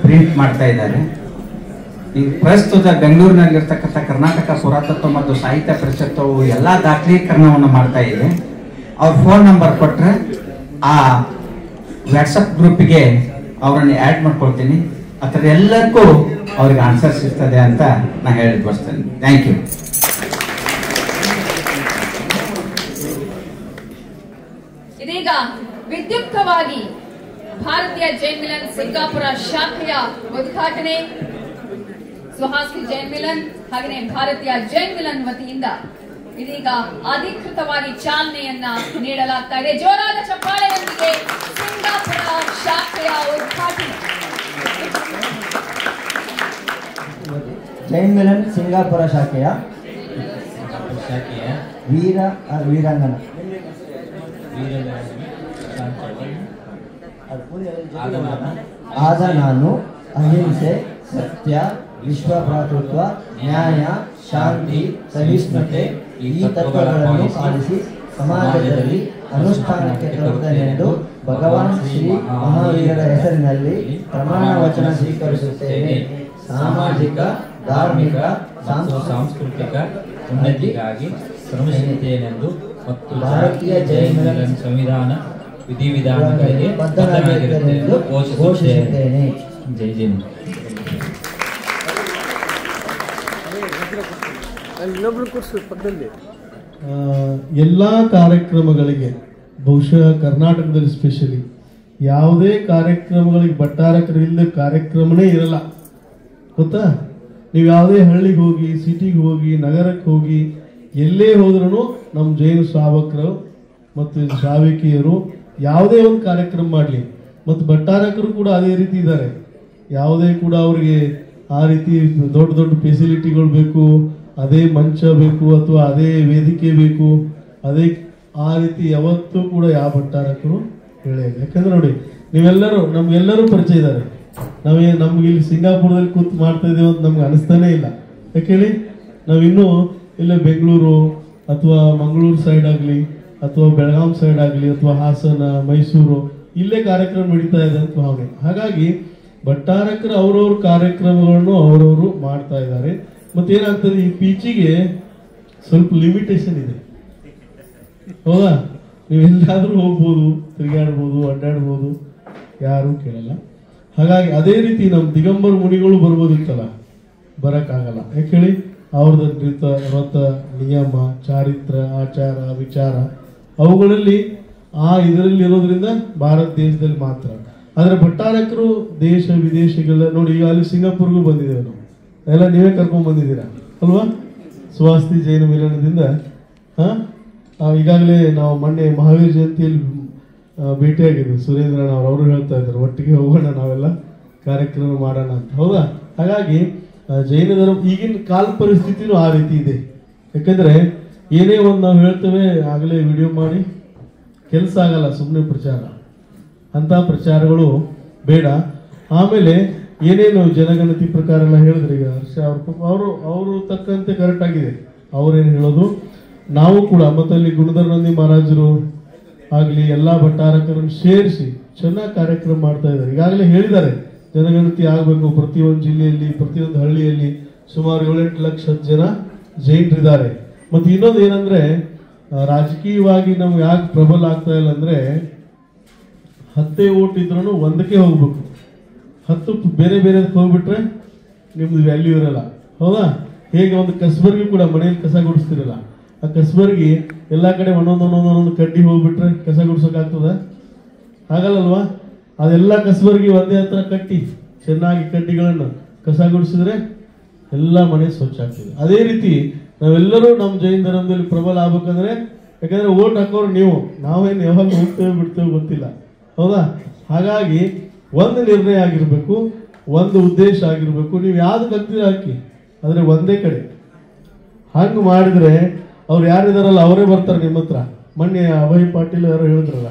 ಪ್ರಿಂಟ್ ಮಾಡ್ತಾ ಇದ್ದಾರೆ. ಈ ಪ್ರಸ್ತುತ ಬೆಂಗಳೂರಿನಲ್ಲಿರ್ತಕ್ಕಂಥ ಕರ್ನಾಟಕ ಪುರಾತತ್ವ ಮತ್ತು ಸಾಹಿತ್ಯ ಪರಿಷತ್ತವು ಎಲ್ಲ ದಾಖಲೀಕರಣವನ್ನು ಮಾಡ್ತಾ ಇದೆ. ಅವ್ರ ಫೋನ್ ನಂಬರ್ ಕೊಟ್ಟರೆ ಆ ವಾಟ್ಸಪ್ ಗ್ರೂಪಿಗೆ ಅವರನ್ನು ಆ್ಯಡ್ ಮಾಡ್ಕೊಳ್ತೀನಿ. ಆ ಥರ ಎಲ್ಲಕ್ಕೂ ಅವ್ರಿಗೆ ಆನ್ಸರ್ ಸಿಗ್ತದೆ ಅಂತ ನಾನು ಹೇಳಿ ಬರ್ತೇನೆ. Thank you. ಇದೀಗ ವಿದ್ಯುಕ್ತವಾಗಿ ಭಾರತೀಯ ಜೈನ್ ಮಿಲನ್ ಸಿಂಗಾಪುರ ಶಾಖೆಯ ಉದ್ಘಾಟನೆ ಸುಹಾಸ್ಕಿ ಜೈನ್ ಮಿಲನ್ ಹಾಗೆಯೇ ಭಾರತೀಯ ಜೈನ್ ಮಿಲನ್ ವತಿಯಿಂದ ಇದೀಗ ಅಧಿಕೃತವಾಗಿ ಚಾಲನೆಯನ್ನ ನೀಡಲಾಗ್ತಾ ಇದೆ. ಜೋರಾದ ಚಪ್ಪಾಳೆಯೊಂದಿಗೆ ಸಿಂಗಾಪುರ ಶಾಖೆಯ ಉದ್ಘಾಟನೆ. ಜೈನ್ ಮಿಲನ್ ಸಿಂಗಾಪುರ ಶಾಖೆಯ ವೀರಾಂಗನ ಆದ ನಾನು ಅಹಿಂಸೆ, ಸತ್ಯ, ವಿಶ್ವ ಭ್ರಾತೃತ್ವ, ನ್ಯಾಯ, ಶಾಂತಿ, ಸಹಿಷ್ಣುತೆ ಈ ತತ್ವಗಳನ್ನು ಪಾಲಿಸಿ ಸಮಾಜದಲ್ಲಿ ಅನುಷ್ಠಾನಕ್ಕೆ ತರುತ್ತೇನೆಂದು ಭಗವಾನ್ ಶ್ರೀ ಮಹಾವೀರರ ಹೆಸರಿನಲ್ಲಿ ಪ್ರಮಾಣ ವಚನ ಸ್ವೀಕರಿಸುತ್ತೇನೆ. ಸಾಮಾಜಿಕ, ಧಾರ್ಮಿಕ, ಸಾಂಸ್ಕೃತಿಕ ಉನ್ನತಿಗಾಗಿ ಶ್ರಮಿಸುತ್ತೇನೆಂದು ಮತ್ತು ಭಾರತೀಯ ಜೈನ್ ಮಿಲನ್ ಸಂವಿಧಾನ ವಿಧಿವಿಧಾನಗಳಿಗೆ ಬದ್ಧನಾಗಿರುತ್ತೇನೆಂದು ಘೋಷಿಸುತ್ತೇನೆ. ಜೈ ಜೈ. ಎಲ್ಲ ಕಾರ್ಯಕ್ರಮಗಳಿಗೆ ಬಹುಶಃ ಕರ್ನಾಟಕದಲ್ಲಿ ಸ್ಪೆಷಲಿ ಯಾವುದೇ ಕಾರ್ಯಕ್ರಮಗಳಿಗೆ ಭಟ್ಟಾರಕರು ಇಲ್ಲದೆ ಕಾರ್ಯಕ್ರಮನೇ ಇರಲ್ಲ. ಗೊತ್ತಾ? ನೀವು ಯಾವುದೇ ಹಳ್ಳಿಗೆ ಹೋಗಿ, ಸಿಟಿಗೆ ಹೋಗಿ, ನಗರಕ್ಕೆ ಹೋಗಿ, ಎಲ್ಲೇ ಹೋದ್ರೂ ನಮ್ಮ ಜೈನ ಶ್ರಾವಕರು ಮತ್ತು ಶ್ರಾವಿಕಿಯರು ಯಾವುದೇ ಒಂದು ಕಾರ್ಯಕ್ರಮ ಮಾಡಲಿ, ಮತ್ತು ಭಟ್ಟಾರಕರು ಕೂಡ ಅದೇ ರೀತಿ ಇದ್ದಾರೆ. ಯಾವುದೇ ಕೂಡ ಅವರಿಗೆ ಆ ರೀತಿ ದೊಡ್ಡ ದೊಡ್ಡ ಫೆಸಿಲಿಟಿಗಳು ಬೇಕು, ಅದೇ ಮಂಚ ಬೇಕು ಅಥವಾ ಅದೇ ವೇದಿಕೆ ಬೇಕು, ಅದೇ ಆ ರೀತಿ ಯಾವತ್ತೂ ಕೂಡ ಯಾವ ಭಟ್ಟಾರಕರು ಹೇಳಿಲ್ಲ. ಯಾಕಂದ್ರೆ ನೋಡಿ, ನೀವೆಲ್ಲರೂ ನಮ್ಗೆಲ್ಲರೂ ಪರಿಚಯ ಇದ್ದಾರೆ. ನಮ್ಗೆ ಇಲ್ಲಿ ಸಿಂಗಾಪುರದಲ್ಲಿ ಕೂತು ಮಾಡ್ತಾ ಇದೀವಿ ಅಂತ ನಮ್ಗೆ ಅನಿಸ್ತಾನೆ ಇಲ್ಲ. ಯಾಕೆ ಹೇಳಿ? ನಾವಿನ್ನೂ ಇಲ್ಲ ಬೆಂಗಳೂರು ಅಥವಾ ಮಂಗಳೂರು ಸೈಡ್ ಆಗಲಿ ಅಥವಾ ಬೆಳಗಾಂ ಸೈಡ್ ಆಗಲಿ ಅಥವಾ ಹಾಸನ, ಮೈಸೂರು ಇಲ್ಲೇ ಕಾರ್ಯಕ್ರಮ ನಡೀತಾ ಇದೆ ಅಂತ ಭಾವನೆ. ಹಾಗಾಗಿ ಭಟ್ಟಾರಕರು ಅವ್ರವ್ರ ಕಾರ್ಯಕ್ರಮಗಳನ್ನು ಅವರವರು ಮಾಡ್ತಾ ಇದ್ದಾರೆ. ಮತ್ತೇನಾಗ್ತದೆ, ಈ ಪೀಚಿಗೆ ಸ್ವಲ್ಪ ಲಿಮಿಟೇಷನ್ ಇದೆ. ಹೌದಾ? ನೀವು ಎಲ್ಲಾದ್ರೂ ಹೋಗ್ಬೋದು, ತಿರುಗಾಡ್ಬೋದು, ಅಡ್ಡಾಡ್ಬೋದು, ಯಾರೂ ಕೇಳಲ್ಲ. ಹಾಗಾಗಿ ಅದೇ ರೀತಿ ನಮ್ಮ ದಿಗಂಬರ ಮುನಿಗಳು ಬರ್ಬೋದಿತ್ತಲ್ಲ, ಬರೋಕ್ಕಾಗಲ್ಲ. ಯಾಕೆ ಹೇಳಿ? ಅವ್ರದ್ದು ವ್ರತ, ನಿಯಮ, ಚಾರಿತ್ರ, ಆಚಾರ, ವಿಚಾರ ಅವುಗಳಲ್ಲಿ ಇದರಲ್ಲಿ ಇರೋದ್ರಿಂದ ಭಾರತ ದೇಶದಲ್ಲಿ ಮಾತ್ರ. ಆದರೆ ಭಟ್ಟಾರಕರು ದೇಶ ವಿದೇಶಗಳ ನೋಡಿ, ಈಗ ಅಲ್ಲಿ ಸಿಂಗಾಪುರ್ಗೂ ಬಂದಿದ್ದೇವೆ ನಾವು ಎಲ್ಲ, ನೀವೇ ಕರ್ಕೊಂಡ್ ಬಂದಿದ್ದೀರಾ ಅಲ್ವಾ? ಸುಹಾಸ್ತಿ ಜೈನ ಮಿಲನದಿಂದ. ಈಗಾಗಲೇ ನಾವು ಮೊನ್ನೆ ಮಹಾವೀರ ಜಯಂತಿಯಲ್ಲಿ ಭೇಟಿಯಾಗಿದ್ವಿ. ಸುರೇಂದ್ರಣ್ಣ ಅವರು ಹೇಳ್ತಾ ಇದ್ದಾರೆ, ಒಟ್ಟಿಗೆ ಹೋಗೋಣ ನಾವೆಲ್ಲ ಕಾರ್ಯಕ್ರಮ ಮಾಡೋಣ ಅಂತ. ಹೌದಾ? ಹಾಗಾಗಿ ಜೈನ ಧರ್ಮ ಈಗಿನ ಕಾಲ ಪರಿಸ್ಥಿತಿನೂ ಆ ರೀತಿ ಇದೆ. ಯಾಕಂದ್ರೆ ಏನೇ ಒಂದು ನಾವು ಹೇಳ್ತೇವೆ, ಆಗಲೇ ವಿಡಿಯೋ ಮಾಡಿ ಕೆಲಸ ಆಗಲ್ಲ, ಸುಮ್ಮನೆ ಪ್ರಚಾರ. ಅಂತ ಪ್ರಚಾರಗಳು ಬೇಡ. ಆಮೇಲೆ ಏನೇನು ಜನಗಣತಿ ಪ್ರಕಾರ ಎಲ್ಲ ಹೇಳಿದ್ರೆ, ಈಗ ಹರ್ಷ ಅವರು ತಕ್ಕಂತೆ ಕರೆಕ್ಟ್ ಆಗಿದೆ ಅವ್ರೇನು ಹೇಳೋದು. ನಾವು ಕೂಡ ಮತ್ತಲ್ಲಿ ಗುಣಧರ್ನಂದಿ ಮಹಾರಾಜರು ಆಗಲಿ ಎಲ್ಲ ಭಟ್ಟಾರಕರನ್ನು ಸೇರಿಸಿ ಚೆನ್ನಾಗಿ ಕಾರ್ಯಕ್ರಮ ಮಾಡ್ತಾ ಇದ್ದಾರೆ. ಈಗಾಗಲೇ ಹೇಳಿದ್ದಾರೆ ಜನಗಣತಿ ಆಗಬೇಕು, ಪ್ರತಿಯೊಂದು ಜಿಲ್ಲೆಯಲ್ಲಿ, ಪ್ರತಿಯೊಂದು ಹಳ್ಳಿಯಲ್ಲಿ ಸುಮಾರು 7-8 ಲಕ್ಷ ಜನ ಜೈನರಿದ್ದಾರೆ. ಮತ್ತು ಇನ್ನೊಂದು ಏನಂದ್ರೆ, ರಾಜಕೀಯವಾಗಿ ನಾವು ಯಾಕೆ ಪ್ರಬಲ ಆಗ್ತಾ ಇಲ್ಲ ಅಂದ್ರೆ, 10 ಓಟ್ ಇದ್ರೂ ಒಂದಕ್ಕೆ ಹೋಗ್ಬೇಕು. 10 ಬೇರೆ ಬೇರೆದಕ್ಕೆ ಹೋಗ್ಬಿಟ್ರೆ ನಿಮ್ದು ವ್ಯಾಲ್ಯೂ ಇರಲ್ಲ. ಹೌದಾ? ಹೇಗೆ ಒಂದು ಕಸ್ಬರ್ಗಿ ಕೂಡ ಮನೆಯಲ್ಲಿ ಕಸ ಗುಡಿಸ್ತಿರಲ್ಲ, ಆ ಕಸ್ಬರ್ಗಿ ಎಲ್ಲಾ ಕಡೆ ಒಂದೊಂದೊಂದೊಂದೊಂದು ಕಡ್ಡಿ ಹೋಗ್ಬಿಟ್ರೆ ಕಸ ಗುಡ್ಸೋಕ್ಕಾಗ್ತದ? ಆಗಲ್ಲಲ್ವಾ? ಅದೆಲ್ಲ ಕಸ್ಬರ್ಗಿ ಒಂದೇ ಹತ್ರ ಕಟ್ಟಿ ಚೆನ್ನಾಗಿ ಕಡ್ಡಿಗಳನ್ನು ಕಸ ಗುಡಿಸಿದ್ರೆ ಎಲ್ಲ ಮನೆ ಸ್ವಚ್ಛ ಆಗ್ತದೆ. ಅದೇ ರೀತಿ ನಾವೆಲ್ಲರೂ ನಮ್ಮ ಜೈನ ಧರ್ಮದಲ್ಲಿ ಪ್ರಬಲ ಆಗ್ಬೇಕಂದ್ರೆ, ಯಾಕಂದ್ರೆ ಓಟ್ ಹಾಕೋರು ನೀವು, ನಾವೇನು ಯಾವಾಗ ಹೋಗ್ತೇವೆ ಬಿಡ್ತೇವೆ ಗೊತ್ತಿಲ್ಲ. ಹೌದಾ? ಹಾಗಾಗಿ ಒಂದು ನಿರ್ಣಯ ಆಗಿರ್ಬೇಕು, ಒಂದು ಉದ್ದೇಶ ಆಗಿರ್ಬೇಕು. ನೀವು ಯಾವ್ದು ಕಲ್ತಿರ ಹಾಕಿ, ಆದ್ರೆ ಒಂದೇ ಕಡೆ ಹಂಗೆ ಮಾಡಿದ್ರೆ ಅವ್ರು ಯಾರಿದಾರಲ್ಲ ಅವರೇ ಬರ್ತಾರೆ ನಿಮ್ಮ ಹತ್ರ. ಮೊನ್ನೆ ಅಭಯ್ ಪಾಟೀಲ್ ಯಾರು ಹೇಳಿದ್ರಲ್ಲ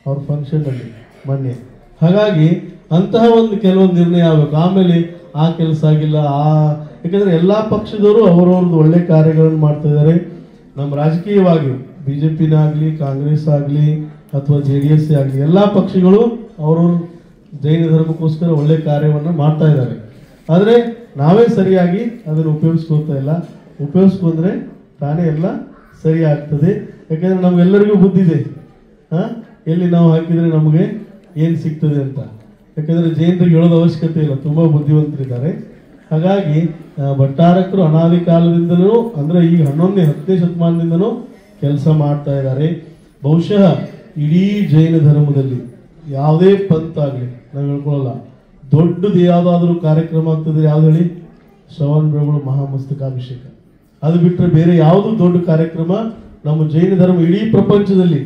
ಅವ್ರ ಫಂಕ್ಷನಲ್ಲಿ ಮೊನ್ನೆ. ಹಾಗಾಗಿ ಅಂತಹ ಒಂದು ಕೆಲವೊಂದು ನಿರ್ಣಯ ಆಗಬೇಕು. ಆಮೇಲೆ ಆ ಕೆಲಸ ಆಗಿಲ್ಲ ಯಾಕಂದ್ರೆ ಎಲ್ಲಾ ಪಕ್ಷದವರು ಅವರವ್ರದ್ದು ಒಳ್ಳೆ ಕಾರ್ಯಗಳನ್ನು ಮಾಡ್ತಾ ಇದ್ದಾರೆ. ನಮ್ಮ ರಾಜಕೀಯವಾಗಿ ಬಿಜೆಪಿನಾಗ್ಲಿ ಕಾಂಗ್ರೆಸ್ ಆಗಲಿ ಅಥವಾ JDS ಆಗಲಿ ಎಲ್ಲಾ ಪಕ್ಷಗಳು ಅವ್ರವ್ರ ಜೈನ ಧರ್ಮಕ್ಕೋಸ್ಕರ ಒಳ್ಳೆ ಕಾರ್ಯವನ್ನು ಮಾಡ್ತಾ ಇದ್ದಾರೆ. ಆದರೆ ನಾವೇ ಸರಿಯಾಗಿ ಅದನ್ನು ಉಪಯೋಗಿಸ್ಕೊಳ್ತಾ ಇಲ್ಲ. ಉಪಯೋಗಿಸ್ಕೊಂಡ್ರೆ ತಾನೇ ಎಲ್ಲ ಸರಿ ಆಗ್ತದೆ. ಯಾಕಂದ್ರೆ ನಮ್ಗೆಲ್ಲರಿಗೂ ಬುದ್ಧಿದೆ, ಎಲ್ಲಿ ನಾವು ಹಾಕಿದ್ರೆ ನಮಗೆ ಏನು ಸಿಗ್ತದೆ ಅಂತ. ಯಾಕಂದ್ರೆ ಜೈನರಿಗೆ ಹೇಳೋದು ಅವಶ್ಯಕತೆ ಇಲ್ಲ, ತುಂಬಾ ಬುದ್ಧಿವಂತರಿದ್ದಾರೆ. ಹಾಗಾಗಿ ಭಟ್ಟಾರಕರು ಅನಾದಿ ಕಾಲದಿಂದಲೂ ಅಂದ್ರೆ ಈಗ 10ನೇ ಶತಮಾನದಿಂದನೂ ಕೆಲಸ ಮಾಡ್ತಾ ಇದ್ದಾರೆ. ಬಹುಶಃ ಇಡೀ ಜೈನ ಧರ್ಮದಲ್ಲಿ ಯಾವುದೇ ಪಂಥ ಆಗಲಿ ನಾವು ಹೇಳ್ಕೊಳ್ಳಲ್ಲ, ದೊಡ್ಡದು ಯಾವುದಾದ್ರೂ ಕಾರ್ಯಕ್ರಮ ಆಗ್ತದೆ ಯಾವ್ದು ಹೇಳಿ? ಶ್ರವಣ ಬೆಳಗೊಳ ಮಹಾಮಸ್ತಕಾಭಿಷೇಕ. ಅದು ಬಿಟ್ಟರೆ ಬೇರೆ ಯಾವುದು ದೊಡ್ಡ ಕಾರ್ಯಕ್ರಮ ನಮ್ಮ ಜೈನ ಧರ್ಮ ಇಡೀ ಪ್ರಪಂಚದಲ್ಲಿ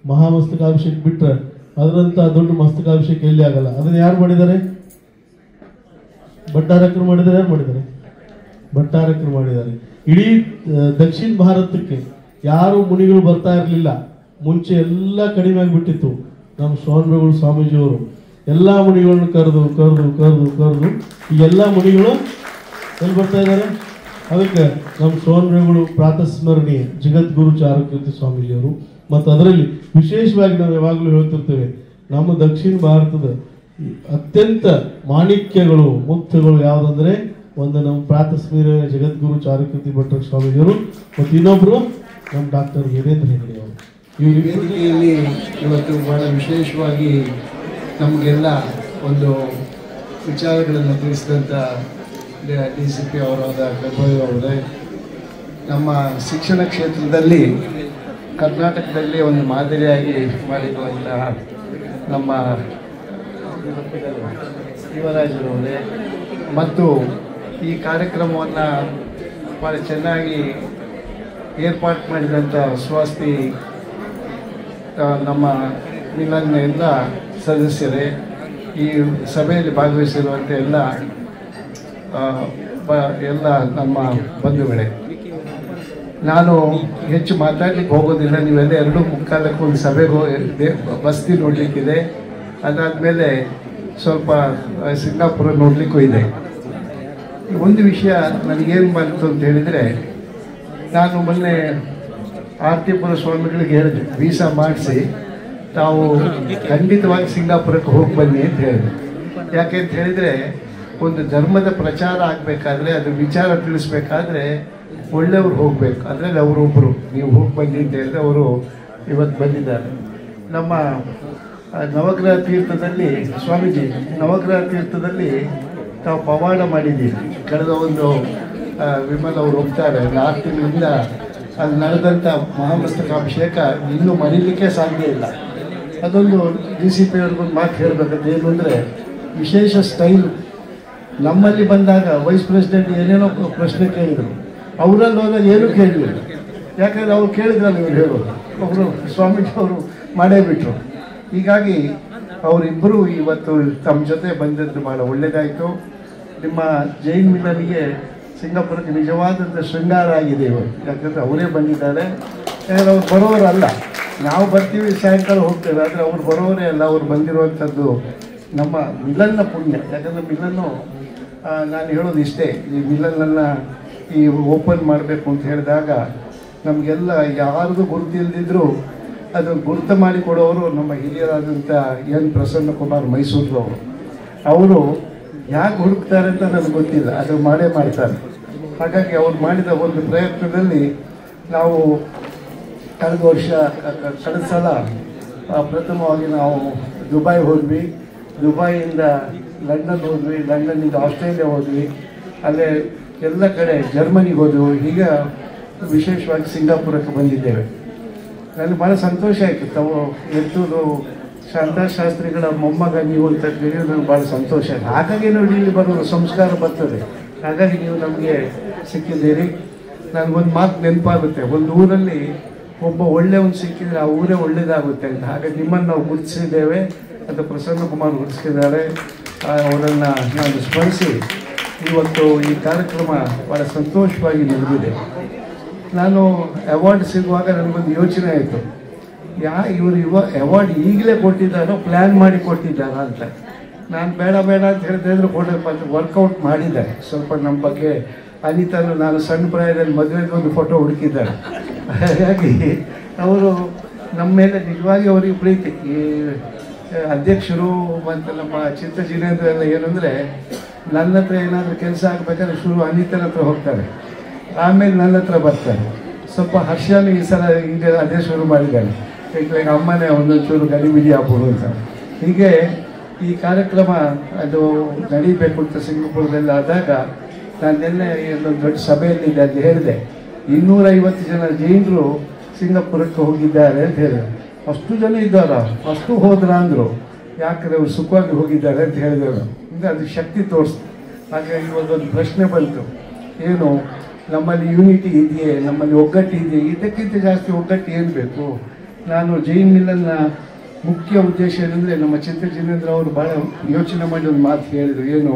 ಮಹಾಮಸ್ತಕಾಭಿಷೇಕ ಬಿಟ್ಟರೆ ಅದರಂತ ದೊಡ್ಡ ಮಸ್ತಕಾಭಿಷೇಕ ಎಲ್ಲಿ ಆಗಲ್ಲ. ಅದನ್ನ ಯಾರು ಮಾಡಿದ್ದಾರೆ? ಭಟ್ಟಾರಕರು ಮಾಡಿದ್ದಾರೆ. ಯಾರು ಮಾಡಿದ್ದಾರೆ? ಭಟ್ಟಾರಕರು ಮಾಡಿದ್ದಾರೆ. ಇಡೀ ದಕ್ಷಿಣ ಭಾರತಕ್ಕೆ ಯಾರು ಮುನಿಗಳು ಬರ್ತಾ ಇರಲಿಲ್ಲ. ಮುಂಚೆ ಎಲ್ಲ ಕಡಿಮೆ ಆಗಿಬಿಟ್ಟಿತ್ತು. ನಮ್ಮ ಶ್ರವಣ ಬೆಳಗೊಳ ಸ್ವಾಮೀಜಿಯವರು ಎಲ್ಲ ಮುನಿಗಳನ್ನು ಕರೆದು ಕರೆದು ಕರೆದು ಕರೆದು ಈ ಎಲ್ಲ ಮುನಿಗಳು ಎಲ್ಲಿ ಬರ್ತಾ ಇದ್ದಾರೆ? ಅದಕ್ಕೆ ನಮ್ಮ ಶ್ರವಣ ಬೆಳಗೊಳ ಪ್ರಾತಸ್ಮರಣೀಯ ಜಗದ್ಗುರು ಚಾರುಕೀರ್ತಿ ಸ್ವಾಮೀಜಿಯವರು. ಮತ್ತು ಅದರಲ್ಲಿ ವಿಶೇಷವಾಗಿ ನಾವು ಯಾವಾಗಲೂ ಹೇಳ್ತಿರ್ತೇವೆ, ನಮ್ಮ ದಕ್ಷಿಣ ಭಾರತದ ಅತ್ಯಂತ ಮಾಣಿಕ್ಯಗಳು ಮುಕ್ತಗಳು ಯಾವುದಂದ್ರೆ ಒಂದು ನಮ್ಮ ಪ್ರಾತಸ್ಮರಣೀಯ ಜಗದ್ಗುರು ಚಾರುಕೀರ್ತಿ ಭಟ್ಟ ಸ್ವಾಮೀಜಿಯವರು ಮತ್ತು ಇನ್ನೊಬ್ರು ನಮ್ಮ ಡಾಕ್ಟರ್ ವೀರೇಂದ್ರ ಹೆಗಡೆ ಅವರು. ಈ ವೇದಿಕೆಯಲ್ಲಿ ಇವತ್ತು ಬಹಳ ವಿಶೇಷವಾಗಿ ನಮಗೆಲ್ಲ ಒಂದು ವಿಚಾರಗಳನ್ನು ತಿಳಿಸಿದಂಥ DCP ಅವರಾದ ಗರ್ಭಯ್ಯ ಅವರೇ, ನಮ್ಮ ಶಿಕ್ಷಣ ಕ್ಷೇತ್ರದಲ್ಲಿ ಕರ್ನಾಟಕದಲ್ಲಿ ಒಂದು ಮಾದರಿಯಾಗಿ ಮಾಡಿರುವಂತಹ ನಮ್ಮ ಶಿವರಾಜರವರೇ ಮತ್ತು ಈ ಕಾರ್ಯಕ್ರಮವನ್ನು ಭಾಳ ಚೆನ್ನಾಗಿ ಏರ್ಪಾಟ್ ಮಾಡಿದಂಥ ಸ್ವಾಸ್ತಿ ನಮ್ಮ ಮಿಲನ್ನ ಎಲ್ಲ ಸದಸ್ಯರೇ, ಈ ಸಭೆಯಲ್ಲಿ ಭಾಗವಹಿಸಿರುವಂಥ ಎಲ್ಲ ನಮ್ಮ ಬಂಧುಗಳೇ, ನಾನು ಹೆಚ್ಚು ಮಾತಾಡ್ಲಿಕ್ಕೆ ಹೋಗೋದಿಲ್ಲ. ನೀವೆಲ್ಲ 2:45 ಒಂದು ಸಭೆಗೆ ಬಸ್ತಿ ನೋಡಲಿಕ್ಕಿದೆ. ಅದಾದಮೇಲೆ ಸ್ವಲ್ಪ ಸಿಂಗಾಪುರ ನೋಡಲಿಕ್ಕೂ ಇದೆ. ಒಂದು ವಿಷಯ ನನಗೇನು ಬಂತು ಅಂತ ಹೇಳಿದರೆ, ನಾನು ಮೊನ್ನೆ ಆರ್ತಿಪುರ ಸ್ವಾಮಿಗಳಿಗೆ ಹೇಳಿದೆ, ವೀಸಾ ಮಾಡಿಸಿ ತಾವು ಖಂಡಿತವಾಗಿ ಸಿಂಗಾಪುರಕ್ಕೆ ಹೋಗಿ ಬನ್ನಿ ಅಂತ ಹೇಳಿದೆ. ಯಾಕೆ ಅಂತ ಹೇಳಿದರೆ, ಒಂದು ಧರ್ಮದ ಪ್ರಚಾರ ಆಗಬೇಕಾದ್ರೆ, ಅದು ವಿಚಾರ ತಿಳಿಸ್ಬೇಕಾದ್ರೆ ಒಳ್ಳೆಯವ್ರು ಹೋಗಬೇಕು. ಅದರಲ್ಲಿ ಅವರೊಬ್ಬರು ನೀವು ಹೋಗಿ ಬನ್ನಿ ಅಂತ ಹೇಳಿದ್ರೆ ಅವರು ಇವತ್ತು ಬಂದಿದ್ದಾರೆ. ನಮ್ಮ ನವಗ್ರಹ ತೀರ್ಥದಲ್ಲಿ ಸ್ವಾಮೀಜಿ ನವಗ್ರಹ ತೀರ್ಥದಲ್ಲಿ ತಾವು ಪವಾಡ ಮಾಡಿದ್ದೀರಿ. ಕಳೆದ ಒಂದು ವಿಮಲ್ ಅವರು ಹೋಗ್ತಾರೆ 4 ತಿಂಗಳಿಂದ ಅಲ್ಲಿ ನಡೆದಂಥ ಮಹಾಮಸ್ತಕಾಭಿಷೇಕ ಇನ್ನೂ ಮರೀಲಿಕ್ಕೆ ಸಾಧ್ಯ ಇಲ್ಲ. ಅದೊಂದು DCP ಅವ್ರಿಗೊಂದು ಮಾತು ಹೇಳಬೇಕಂತ ಏನು ಅಂದರೆ, ವಿಶೇಷ ಸ್ಟೈಲು. ನಮ್ಮಲ್ಲಿ ಬಂದಾಗ ವೈಸ್ ಪ್ರೆಸಿಡೆಂಟ್ ಏನೇನೋ ಪ್ರಶ್ನೆ ಕೇಳಿದರು, ಅವರಲ್ಲಿ ಹೋದಾಗ ಏನೂ ಕೇಳಲಿಲ್ಲ. ಯಾಕಂದರೆ ಅವ್ರು ಕೇಳಿದ್ರಲ್ಲ ಇವ್ರು ಹೇಳೋದು, ಒಬ್ಬರು ಸ್ವಾಮೀಜಿ ಅವರು ಮಾಡೇ ಬಿಟ್ಟರು. ಹೀಗಾಗಿ ಅವರಿಬ್ಬರು ಇವತ್ತು ತಮ್ಮ ಜೊತೆ ಬಂದದ್ದು ಭಾಳ ಒಳ್ಳೆಯದಾಯಿತು. ನಿಮ್ಮ ಜೈನ್ ಮಿಲನ್ಗೆ ಸಿಂಗಾಪುರಕ್ಕೆ ನಿಜವಾದಂಥ ಶೃಂಗಾರ ಆಗಿದೆ ಇವರು. ಯಾಕಂದರೆ ಅವರೇ ಬಂದಿದ್ದಾರೆ. ಯಾಕಂದರೆ ಅವ್ರು ಬರೋರಲ್ಲ, ನಾವು ಬರ್ತೀವಿ ಸಾಯಂಕಾಲ ಹೋಗ್ತೇವೆ, ಆದರೆ ಅವ್ರು ಬರೋರೇ ಅಲ್ಲ. ಅವ್ರು ಬಂದಿರುವಂಥದ್ದು ನಮ್ಮ ಮಿಲನ್ನ ಪುಣ್ಯ. ಯಾಕಂದರೆ ಮಿಲನ್ನು ನಾನು ಹೇಳೋದು ಇಷ್ಟೇ, ಈ ಮಿಲನ್ನನ್ನು ಈ ಓಪನ್ ಮಾಡಬೇಕು ಅಂತ ಹೇಳಿದಾಗ ನಮಗೆಲ್ಲ ಯಾರಿಗೂ ಗುರುತಿಲ್ಲದಿದ್ದರೂ ಅದು ಗುರುತು ಮಾಡಿಕೊಡೋರು ನಮ್ಮ ಹಿರಿಯರಾದಂಥ ಎನ್ ಪ್ರಸನ್ನ ಕುಮಾರ್ ಮೈಸೂರವರು. ಅವರು ಯಾಕೆ ಹುಡುಕ್ತಾರೆ ಅಂತ ನನಗೆ ಗೊತ್ತಿಲ್ಲ, ಅದು ಮಾಡೇ ಮಾಡ್ತಾರೆ. ಹಾಗಾಗಿ ಅವ್ರು ಮಾಡಿದ ಒಂದು ಪ್ರಯತ್ನದಲ್ಲಿ ನಾವು ಕಳೆದ ಸಲ ಪ್ರಥಮವಾಗಿ ನಾವು ದುಬೈ ಹೋದ್ವಿ, ದುಬೈಯಿಂದ ಲಂಡನ್ ಹೋದ್ವಿ, ಲಂಡನ್ನಿಂದ ಆಸ್ಟ್ರೇಲಿಯಾ ಹೋದ್ವಿ, ಅಲ್ಲೇ ಎಲ್ಲ ಕಡೆ ಜರ್ಮನಿಗೆ ಹೋದೆವು. ಈಗ ವಿಶೇಷವಾಗಿ ಸಿಂಗಾಪುರಕ್ಕೆ ಬಂದಿದ್ದೇವೆ. ನನಗೆ ಭಾಳ ಸಂತೋಷ ಆಯಿತು. ತಾವು ಎತ್ತೂರು ಶಾಂತಾಶಾಸ್ತ್ರಿಗಳ ಮೊಮ್ಮಗ ನೀವು ಅಂತ ಹೇಳಿ ನನಗೆ ಭಾಳ ಸಂತೋಷ ಆಯಿತು. ಹಾಗಾಗಿ ನೋಡಿ ಇಲ್ಲಿ ಬರೋ ಸಂಸ್ಕಾರ ಬರ್ತದೆ. ಹಾಗಾಗಿ ನೀವು ನಮಗೆ ಸಿಕ್ಕಿದ್ದೀರಿ. ನನಗೊಂದು ಮಾತು ನೆನಪಾಗುತ್ತೆ, ಒಂದು ಊರಲ್ಲಿ ಒಬ್ಬ ಒಳ್ಳೆಯವನು ಸಿಕ್ಕಿದರೆ ಆ ಊರೇ ಒಳ್ಳೆಯದಾಗುತ್ತೆ ಅಂತ. ಹಾಗಾಗಿ ನಿಮ್ಮನ್ನು ನಾವು ಗುರುತಿಸಿದ್ದೇವೆ ಅಂತ ಪ್ರಸನ್ನ ಕುಮಾರ್ ಗುರುತಿಸಿದ್ದಾರೆ. ಅವರನ್ನು ನಾನು ಸ್ಮರಿಸಿ ಇವತ್ತು ಈ ಕಾರ್ಯಕ್ರಮ ಭಾಳ ಸಂತೋಷವಾಗಿ ನಡೆದಿದೆ. ನಾನು ಅವಾರ್ಡ್ ಸಿಗುವಾಗ ನನಗೊಂದು ಯೋಚನೆ ಆಯಿತು, ಇವರು ಅವಾರ್ಡ್ ಈಗಲೇ ಕೊಟ್ಟಿದ್ದಾರೋ ಪ್ಲ್ಯಾನ್ ಮಾಡಿ ಕೊಟ್ಟಿದ್ದಾರಾ ಅಂತ. ನಾನು ಬೇಡ ಅಂತ ಹೇಳಿದ್ರೆ ವರ್ಕೌಟ್ ಮಾಡಿದ್ದಾರೆ. ಸ್ವಲ್ಪ ನಮ್ಮ ಬಗ್ಗೆ ಅನಿತಾನು ನಾನು ಸಣ್ಣ ಪ್ರಾಯದಲ್ಲಿ ಮದುವೆಗೆ ಒಂದು ಫೋಟೋ ಹುಡುಕಿದ್ದಾರೆ. ಹಾಗಾಗಿ ಅವರು ನಮ್ಮ ಮೇಲೆ ನಿಜವಾಗಿ ಅವರಿಗೆ ಪ್ರೀತಿ. ಈ ಅಧ್ಯಕ್ಷರು ಮತ್ತು ನಮ್ಮ ಚಿತ್ತ ಜಿನೇಂದ್ರ ಎಲ್ಲ ಏನಂದರೆ ನನ್ನ ಹತ್ರ ಏನಾದರೂ ಕೆಲಸ ಆಗಬೇಕಾದ್ರೆ ಶುರು ಅನಿತನ ಹತ್ರ ಹೋಗ್ತಾರೆ, ಆಮೇಲೆ ನನ್ನ ಹತ್ರ ಬರ್ತಾರೆ. ಸ್ವಲ್ಪ ಹರ್ಷನೂ ಈ ಸಲ ಈಗ ಅದೇ ಶುರು ಮಾಡಿದ್ದಾರೆ, ಈಗ ಅಮ್ಮನೇ ಒಂದೊಂಚೂರು ಗಡಿಬಿಡಿ ಆಗ್ಬೋದು ಅಂತ. ಹೀಗೆ ಈ ಕಾರ್ಯಕ್ರಮ ಅದು ನಡೀಬೇಕು ಅಂತ ಸಿಂಗಾಪುರದಲ್ಲಿ ಆದಾಗ ನಾನು ನಿನ್ನೆ ಒಂದು ದೊಡ್ಡ ಸಭೆಯಲ್ಲಿದ್ದೆ, ಅಲ್ಲಿ ಹೇಳಿದೆ 250 ಜನ ಜೈನರು ಸಿಂಗಾಪುರಕ್ಕೆ ಹೋಗಿದ್ದಾರೆ ಅಂತ ಹೇಳಿದ್ರು. ಅಷ್ಟು ಜನ ಇದ್ದಾರ, ಅಷ್ಟು ಹೋದ್ರ ಅಂದರು. ಯಾಕಂದರೆ ಅವ್ರು ಸುಖವಾಗಿ ಹೋಗಿದ್ದಾರೆ ಅಂತ ಹೇಳಿದರು. ಅಂದರೆ ಅದು ಶಕ್ತಿ ತೋರಿಸ್ತು. ಹಾಗಾಗಿ ಇವಾಗೊಂದು ಪ್ರಶ್ನೆ ಬಂತು, ಏನು ನಮ್ಮಲ್ಲಿ ಯೂನಿಟಿ ಇದೆಯೇ, ನಮ್ಮಲ್ಲಿ ಒಗ್ಗಟ್ಟು ಇದೆಯೇ? ಇದಕ್ಕಿಂತ ಜಾಸ್ತಿ ಒಗ್ಗಟ್ಟು ಏನು ಬೇಕು? ನಾನು ಜೈನ್ ಮಿಲನ್ನ ಮುಖ್ಯ ಉದ್ದೇಶ ಏನಂದರೆ, ನಮ್ಮ ಚಿತ್ತ ಜಿನೇಂದ್ರ ಅವರು ಭಾಳ ಯೋಚನೆ ಮಾಡಿ ಒಂದು ಮಾತು ಹೇಳಿದರು, ಏನು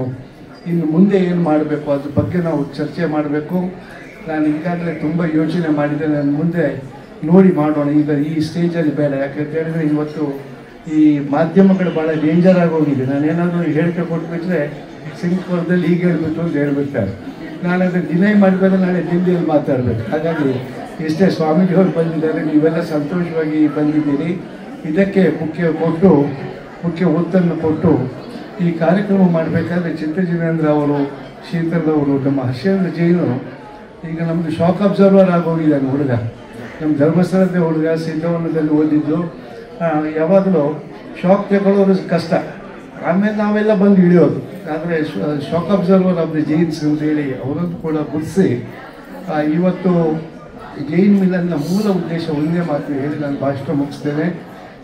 ಇನ್ನು ಮುಂದೆ ಏನು ಮಾಡಬೇಕು ಅದ್ರ ಬಗ್ಗೆ ನಾವು ಚರ್ಚೆ ಮಾಡಬೇಕು. ನಾನು ಈಗಾಗಲೇ ತುಂಬ ಯೋಚನೆ ಮಾಡಿದೆ, ನಾನು ಮುಂದೆ ನೋಡಿ ಮಾಡೋಣ, ಈಗ ಈ ಸ್ಟೇಜಲ್ಲಿ ಬೇಡ. ಯಾಕಂತ ಹೇಳಿದ್ರೆ ಇವತ್ತು ಈ ಮಾಧ್ಯಮಗಳು ಭಾಳ ಡೇಂಜರ್ ಆಗಿ ಹೋಗಿದೆ. ನಾನೇನಾದರೂ ಹೇಳಿಕೆ ಕೊಟ್ಬಿಟ್ರೆ ಸಿಂಗಾಪುರದಲ್ಲಿ ಹೀಗೆ ಹೇಳ್ಬಿಟ್ಟು ಅಂತ ಹೇಳ್ಬಿಡ್ತಾರೆ. ನಾನು ಅದನ್ನು ಡಿನೈ ಮಾಡಿದ್ರೆ ನಾಳೆ ದಿಲ್ಲಿಯಲ್ಲಿ ಮಾತಾಡಬೇಕು. ಹಾಗಾಗಿ ಇಷ್ಟೇ, ಸ್ವಾಮೀಜಿಯವರು ಬಂದಿದ್ದಾರೆ, ನೀವೆಲ್ಲ ಸಂತೋಷವಾಗಿ ಬಂದಿದ್ದೀರಿ. ಇದಕ್ಕೆ ಮುಖ್ಯ ಒತ್ತನ್ನು ಕೊಟ್ಟು ಈ ಕಾರ್ಯಕ್ರಮ ಮಾಡಬೇಕಾದ್ರೆ ಚಿತ್ತ ಜಿನೇಂದ್ರ ಅವರು, ಶೀತಲ್ ಅವರು, ನಮ್ಮ ಹರ್ಷೇಂದ್ರ ಜೈನರು ಈಗ ನಮ್ಮದು ಶಾಕ್ ಅಬ್ಸರ್ವರ್ ಆಗೋಗಿದ್ದಾನೆ ಹುಡುಗ. ನಮ್ಮ ಧರ್ಮಸ್ಥಳದ ಹುಡುಗ, ಸಿದ್ಧವನದಲ್ಲಿ ಓದಿದ್ದು. ಯಾವಾಗಲೂ ಶಾಕ್ ತಗೊಳ್ಳೋದು ಕಷ್ಟ, ಆಮೇಲೆ ನಾವೆಲ್ಲ ಬಂದು ಇಳಿಯೋದು. ಆದರೆ shock observer of the Jains ಅಂತೇಳಿ ಅವರನ್ನು ಕೂಡ ಗುರುತಿಸಿ ಇವತ್ತು ಜೈನ್ ಮಿಲನ್ನ ಮೂಲ ಉದ್ದೇಶ ಒಂದೇ ಮಾತು ಹೇಳಿ ನಾನು ಭಾಷಣ ಮುಗಿಸ್ತೇನೆ.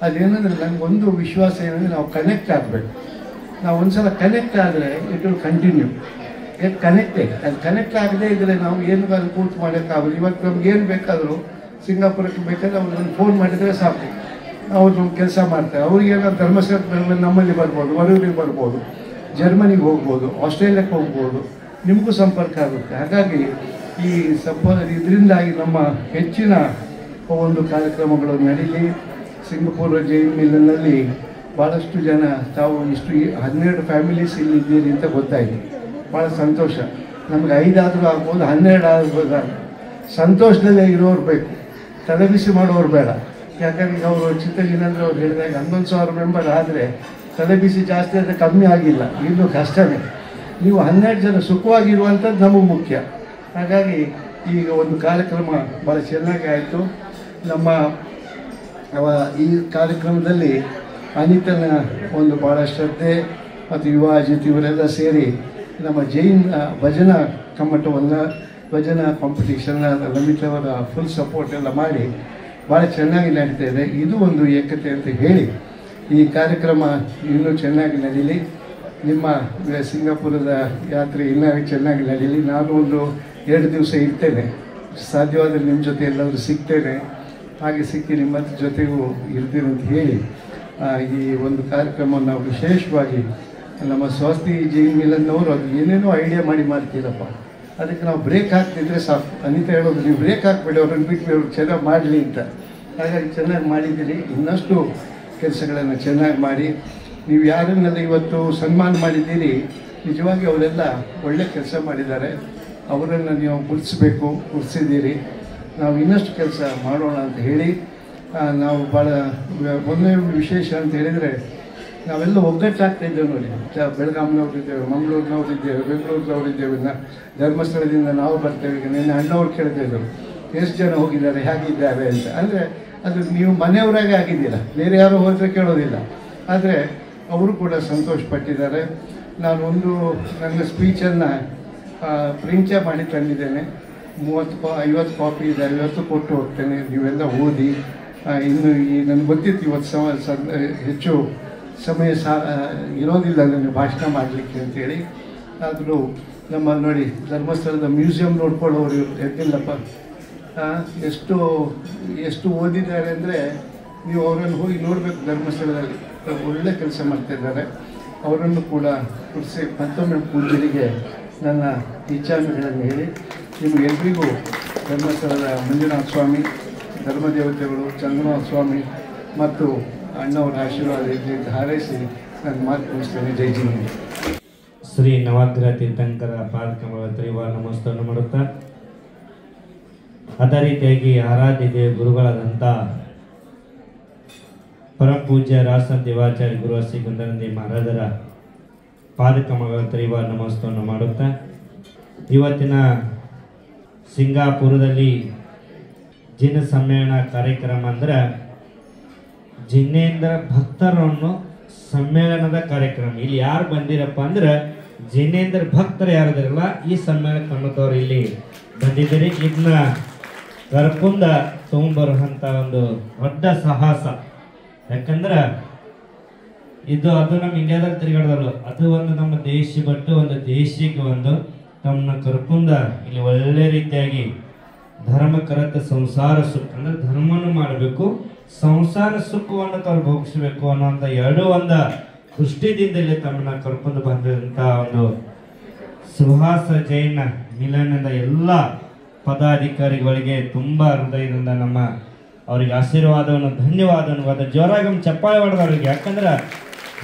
ಅದೇನೆಂದರೆ, ನನಗೊಂದು ವಿಶ್ವಾಸ ಏನಂದರೆ ನಾವು ಕನೆಕ್ಟ್ ಆಗಬೇಕು. ನಾವು ಒಂದ್ಸಲ ಕನೆಕ್ಟ್ ಆದರೆ it will continue. Get connected. ಅದು ಕನೆಕ್ಟ್ ಆಗದೇ ಇದ್ದರೆ ನಾವು ಏನು ಅಲ್ಲಿ ಕೂತು ಮಾಡೋಕ್ಕಾಗಲ್ಲ. ಇವತ್ತು ನಮ್ಗೆ ಏನು ಬೇಕಾದರೂ ಸಿಂಗಾಪುರಕ್ಕೆ ಬೇಕಾದ್ರೆ ಅವ್ರಿಗೆ ಫೋನ್ ಮಾಡಿದರೆ ಸಾಕು, ಅವ್ರು ನಮ್ಮ ಕೆಲಸ ಮಾಡ್ತಾರೆ. ಅವ್ರಿಗೇನೋ ಧರ್ಮಸ್ಥಳ ನಮ್ಮಲ್ಲಿ ಬರ್ಬೋದು, ಹೊರಗಡೆ ಬರ್ಬೋದು, ಜರ್ಮನಿಗೆ ಹೋಗ್ಬೋದು, ಆಸ್ಟ್ರೇಲಿಯಾಕ್ಕೆ ಹೋಗ್ಬೋದು, ನಿಮಗೂ ಸಂಪರ್ಕ ಆಗುತ್ತೆ. ಹಾಗಾಗಿ ಈ ಇದರಿಂದಾಗಿ ನಮ್ಮ ಹೆಚ್ಚಿನ ಒಂದು ಕಾರ್ಯಕ್ರಮಗಳು ನಡೀಲಿ. ಸಿಂಗಾಪುರ ಜೈನ್ ಮಿಲನ್ನಲ್ಲಿ ಭಾಳಷ್ಟು ಜನ ತಾವು 12 ಫ್ಯಾಮಿಲೀಸ್ ಇಲ್ಲಿದ್ದೀರಿ ಅಂತ ಗೊತ್ತಾಯಿತು. ಭಾಳ ಸಂತೋಷ. ನಮಗೆ 5 ಆದರೂ ಆಗ್ಬೋದು, 12 ಆಗ್ಬೋದು. ಸಂತೋಷದಲ್ಲೇ ಇರೋರು ಬೇಕು, ತಲೆಬಿಸಿ ಮಾಡೋರು ಬೇಡ. ಯಾಕಂದ್ರೆ ಅವರು ಚಿತ್ತ ಜಿನೇಂದ್ರ ಅವ್ರು ಹೇಳಿದಾಗ 11,000 ಮೆಂಬರ್ ಆದರೆ ತಲೆಬಿಸಿ ಜಾಸ್ತಿ ಆದರೆ ಕಮ್ಮಿ ಆಗಿಲ್ಲ, ಇನ್ನೂ ಕಷ್ಟವೇ. ನೀವು 12 ಜನ ಸುಖವಾಗಿರುವಂಥದ್ದು ನಮಗೆ ಮುಖ್ಯ. ಹಾಗಾಗಿ ಈಗ ಒಂದು ಕಾರ್ಯಕ್ರಮ ಭಾಳ ಚೆನ್ನಾಗಿ ಆಯಿತು. ನಮ್ಮ ಈ ಕಾರ್ಯಕ್ರಮದಲ್ಲಿ ಅನಿತನ ಒಂದು ಭಾಳ ಶ್ರದ್ಧೆ ಮತ್ತು ಯುವ ಅಜಿತ್ ಇವರೆಲ್ಲ ಸೇರಿ ನಮ್ಮ ಜೈನ್ ಭಜನಾ ಕಮ್ಮಟವನ್ನು, ಭಜನಾ ಕಾಂಪಿಟೇಷನ್ನ ಲಲಿತ್ ಅವರ ಫುಲ್ ಸಪೋರ್ಟ್ ಎಲ್ಲ ಮಾಡಿ ಭಾಳ ಚೆನ್ನಾಗಿ ನಡೀತಾ ಇದೆ. ಇದು ಒಂದು ಏಕತೆ ಅಂತ ಹೇಳಿ ಈ ಕಾರ್ಯಕ್ರಮ ಇನ್ನೂ ಚೆನ್ನಾಗಿ ನಡೀಲಿ. ನಿಮ್ಮ ಸಿಂಗಾಪುರದ ಯಾತ್ರೆ ಇನ್ನೂ ಚೆನ್ನಾಗಿ ನಡೀಲಿ. ನಾನು ಒಂದು 2 ದಿವಸ ಇರ್ತೇನೆ, ಸಾಧ್ಯವಾದರೆ ನಿಮ್ಮ ಜೊತೆ ಎಲ್ಲರೂ ಸಿಗ್ತೇನೆ. ಹಾಗೆ ಸಿಕ್ಕಿ ನಿಮ್ಮ ಜೊತೆಗೂ ಇರ್ತೀನಿ ಅಂತ ಹೇಳಿ ಈ ಒಂದು ಕಾರ್ಯಕ್ರಮವನ್ನು ನಾವು ವಿಶೇಷವಾಗಿ ನಮ್ಮ ಸ್ವಸ್ತಿ ಜೈನ್ ಮಿಲನ್ನವರು ಅದು ಏನೇನೋ ಐಡಿಯಾ ಮಾಡಿ ಮಾಡ್ತೀರಪ್ಪ, ಅದಕ್ಕೆ ನಾವು ಬ್ರೇಕ್ ಹಾಕ್ತಿದ್ರೆ ಸಾಕು. ಅನಿತಾ ಹೇಳೋದು, ನೀವು ಬ್ರೇಕ್ ಹಾಕ್ಬೇಡಿ, ಅವ್ರನ್ನ ಬಿಟ್ಟು ಅವ್ರು ಚೆನ್ನಾಗಿ ಮಾಡಲಿ ಅಂತ. ಹಾಗಾಗಿ ಚೆನ್ನಾಗಿ ಮಾಡಿದ್ದೀರಿ. ಇನ್ನಷ್ಟು ಕೆಲಸಗಳನ್ನು ಚೆನ್ನಾಗಿ ಮಾಡಿ. ನೀವು ಯಾರನ್ನೆಲ್ಲ ಇವತ್ತು ಸನ್ಮಾನ ಮಾಡಿದ್ದೀರಿ, ನಿಜವಾಗಿ ಅವರೆಲ್ಲ ಒಳ್ಳೆ ಕೆಲಸ ಮಾಡಿದ್ದಾರೆ. ಅವರನ್ನು ನೀವು ಗುರುತಿಸಿದ್ದೀರಿ. ನಾವು ಇನ್ನಷ್ಟು ಕೆಲಸ ಮಾಡೋಣ ಅಂತ ಹೇಳಿ ನಾವು ಭಾಳ ಒಂದೇ ವಿಶೇಷ ಅಂತ ಹೇಳಿದರೆ, ನಾವೆಲ್ಲ ಒಗ್ಗಟ್ಟಾಗ್ತಾಯಿದ್ದೇವೆ ನೋಡಿ. ಬೆಳಗಾಂನವ್ರಿದ್ದೇವೆ, ಮಂಗಳೂರಿನವರಿದ್ದೇವೆ, ಬೆಂಗಳೂರಿನವರಿದ್ದೇವೆ, ಧರ್ಮಸ್ಥಳದಿಂದ ನಾವು ಬರ್ತೇವೆ. ಈಗ ನಿನ್ನೆ ಅಣ್ಣವ್ರು ಕೇಳ್ತಾಯಿದ್ರು, ಎಷ್ಟು ಜನ ಹೋಗಿದ್ದಾರೆ, ಹೇಗಿದ್ದಾರೆ ಅಂತ. ಅಂದರೆ ಅದು ನೀವು ಮನೆಯವರಾಗೆ ಆಗಿದ್ದೀರ, ಬೇರೆ ಯಾರು ಹೋದರೆ ಕೇಳೋದಿಲ್ಲ. ಆದರೆ ಅವರು ಕೂಡ ಸಂತೋಷ ಪಟ್ಟಿದ್ದಾರೆ. ನಾನೊಂದು ನನ್ನ ಸ್ಪೀಚನ್ನು ಪ್ರಿಂಟೇ ಮಾಡಿ ತಂದಿದ್ದೇನೆ. 30-50 ಕಾಪಿ ಇದೆ, 50 ಕೊಟ್ಟು ಹೋಗ್ತೇನೆ. ನೀವೆಲ್ಲ ಓದಿ. ಇನ್ನು ನನಗೆ ಗೊತ್ತಿತ್ತು ಇವತ್ತು ಹೆಚ್ಚು ಸಮಯ ಇರೋದಿಲ್ಲ ನನಗೆ ಭಾಷಣ ಮಾಡಲಿಕ್ಕೆ ಅಂತೇಳಿ. ಆದರೂ ನಮ್ಮ ನೋಡಿ ಧರ್ಮಸ್ಥಳದ ಮ್ಯೂಸಿಯಂ ನೋಡ್ಕೊಳ್ಳೋರು ಎದ್ದಿಲ್ಲಪ್ಪ. ಎಷ್ಟು ಓದಿದ್ದಾರೆ ಅಂದರೆ ನೀವು ಅವರನ್ನು ಹೋಗಿ ನೋಡಬೇಕು. ಧರ್ಮಸ್ಥಳದಲ್ಲಿ ಒಳ್ಳೆ ಕೆಲಸ ಮಾಡ್ತಿದ್ದಾರೆ. ಅವರನ್ನು ಕೂಡ ಕುರಿಸಿ ಮತ್ತೊಮ್ಮೆ ಪೂಜ್ಯರಿಗೆ ನನ್ನ ಇಚ್ಛಾಂಶಗಳನ್ನು ಹೇಳಿ ನಿಮಗೆಲ್ಲರಿಗೂ ಧರ್ಮಸ್ಥಳದ ಮಂಜುನಾಥ ಸ್ವಾಮಿ, ಧರ್ಮದೇವತೆಗಳು ಚಂದ್ರನಾಥ ಸ್ವಾಮಿ ಮತ್ತು ಅಣ್ಣವರ ಆಶೀರ್ವಾದ ಇರಲಿ ಹಾರೈಸಿ ನಾನು ಮಾತು ಮುಗಿಸ್ತೇನೆ. ಜೈ ಜಿನೇಂದ್ರ. ಶ್ರೀ ನವಗ್ರಹ ತೀರ್ಥಂಕರ ಪಾದಕಮಲ ತ್ರಿವಾರ ನಮಸ್ಕಾರ ಮಾಡುತ್ತಾ, ಅದೇ ರೀತಿಯಾಗಿ ಆರಾಧ್ಯ ದೇವ ಗುರುಗಳಾದಂಥ ಪರಮ ಪೂಜ್ಯ ರಾಜ ದೇವಾಚಾರ್ಯ ಗುರು ಶ್ರೀ ಗುಂಡನಂದಿ ಮಹಾರಾಜರ ಪಾದಕಮಲ ತ್ರಿವಾರ ನಮಸ್ಕಾರ ಮಾಡುತ್ತಾ, ಇವತ್ತಿನ ಸಿಂಗಾಪುರದಲ್ಲಿ ಜಿನ ಸಮ್ಮೇಳನ ಕಾರ್ಯಕ್ರಮ ಅಂದ್ರೆ ಜಿನೇಂದ್ರ ಭಕ್ತರನ್ನು ಸಮ್ಮೇಳನದ ಕಾರ್ಯಕ್ರಮ. ಇಲ್ಲಿ ಯಾರು ಬಂದಿರಪ್ಪ ಅಂದ್ರೆ ಜಿನೇಂದ್ರ ಭಕ್ತರು ಯಾರಿದಾರಲ್ಲ ಈ ಸಮ್ಮೇಳನ ಕಣ್ಣದವ್ರು ಇಲ್ಲಿ ಬಂದಿದ್ದೀರಿ. ಇದನ್ನ ಕರ್ಕೊಂಡ ತಗೊಂಬರುವಂತ ಒಂದು ದೊಡ್ಡ ಸಾಹಸ. ಯಾಕಂದ್ರೆ ಅದು ನಮ್ಮ ಇಂಡಿಯಾದಲ್ಲಿ ತಿರುಗಾಡೋದಲ್ಲ, ಅದು ಒಂದು ನಮ್ಮ ದೇಶ ಬಿಟ್ಟು ಒಂದು ದೇಶಕ್ಕೆ ಒಂದು ತಮ್ಮನ್ನ ಕರ್ಕೊಂಡ ಇಲ್ಲಿ ಒಳ್ಳೆ ರೀತಿಯಾಗಿ ಧರ್ಮ ಕರತ ಸಂಸಾರ ಸುಖ ಅಂದ್ರೆ ಧರ್ಮನು ಮಾಡಬೇಕು, ಸಂಸಾರ ಸುಖವನ್ನು ತಾವು ಭೋಗಿಸಬೇಕು ಅನ್ನೋಂಥ ಎರಡು ಒಂದು ದೃಷ್ಟಿದಿಂದ ಇಲ್ಲಿ ತಮ್ಮನ್ನ ಕರ್ಕೊಂಡು ಬಂದಂತ ಒಂದು ಸುಹಾಸ ಜೈನ ಮಿಲನದ ಎಲ್ಲ ಪದಾಧಿಕಾರಿಗಳಿಗೆ ತುಂಬಾ ಹೃದಯದಿಂದ ನಮ್ಮ ಅವರಿಗೆ ಆಶೀರ್ವಾದವನ್ನು ಧನ್ಯವಾದವನ್ನು ಅದ ಜೋರಾಗಿ ಒಂದು ಚಪ್ಪಾಳೆ ಹೊಡೆದವ್ರಿಗೆ. ಯಾಕಂದ್ರೆ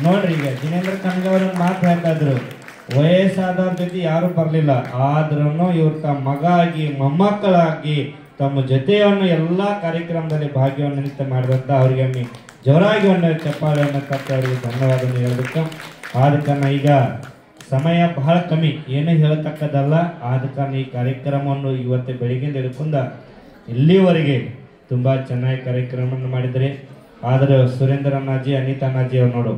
ನೋಡ್ರಿ, ಈಗ ಜಿನೇಂದ್ರ ಕಣ್ಗವ್ರ ಮಾತು ಹೇಳ್ತಾ ಇದ್ರು, ವಯಸ್ಸಾದವ್ರ ಜೊತೆ ಯಾರು ಬರಲಿಲ್ಲ, ಆದ್ರೂ ಇವ್ರು ತಮ್ಮ ಮಗ ಆಗಿ ಮೊಮ್ಮಕ್ಕಳಾಗಿ ತಮ್ಮ ಜೊತೆಯನ್ನು ಎಲ್ಲಾ ಕಾರ್ಯಕ್ರಮದಲ್ಲಿ ಭಾಗ್ಯವನ್ನು ಮಾಡಿದಂತ ಅವರಿಗೆ ಜೋರಾಗಿ ಒಂದು ಚಪ್ಪಾಳೆಯನ್ನು ಕಟ್ಟಿ ಅವರಿಗೆ ಧನ್ಯವಾದವನ್ನು ಹೇಳಬೇಕು. ಆದ ಕಾರಣ ಈಗ ಸಮಯ ಬಹಳ ಕಮ್ಮಿ, ಏನು ಹೇಳತಕ್ಕದಲ್ಲ. ಆದ ಕಾರಣ ಈ ಕಾರ್ಯಕ್ರಮವನ್ನು ಇವತ್ತು ಬೆಳಿಗ್ಗೆಯಿಂದ ಹಿಡ್ಕೊಂಡ ಇಲ್ಲಿವರೆಗೆ ತುಂಬಾ ಚೆನ್ನಾಗಿ ಕಾರ್ಯಕ್ರಮವನ್ನು ಮಾಡಿದ್ರಿ. ಆದ್ರೆ ಸುರೇಂದ್ರ ಅಣ್ಣಾಜಿ, ಅನಿತಾ ಅಣ್ಣಾಜಿ ಅವ್ರು ನೋಡು,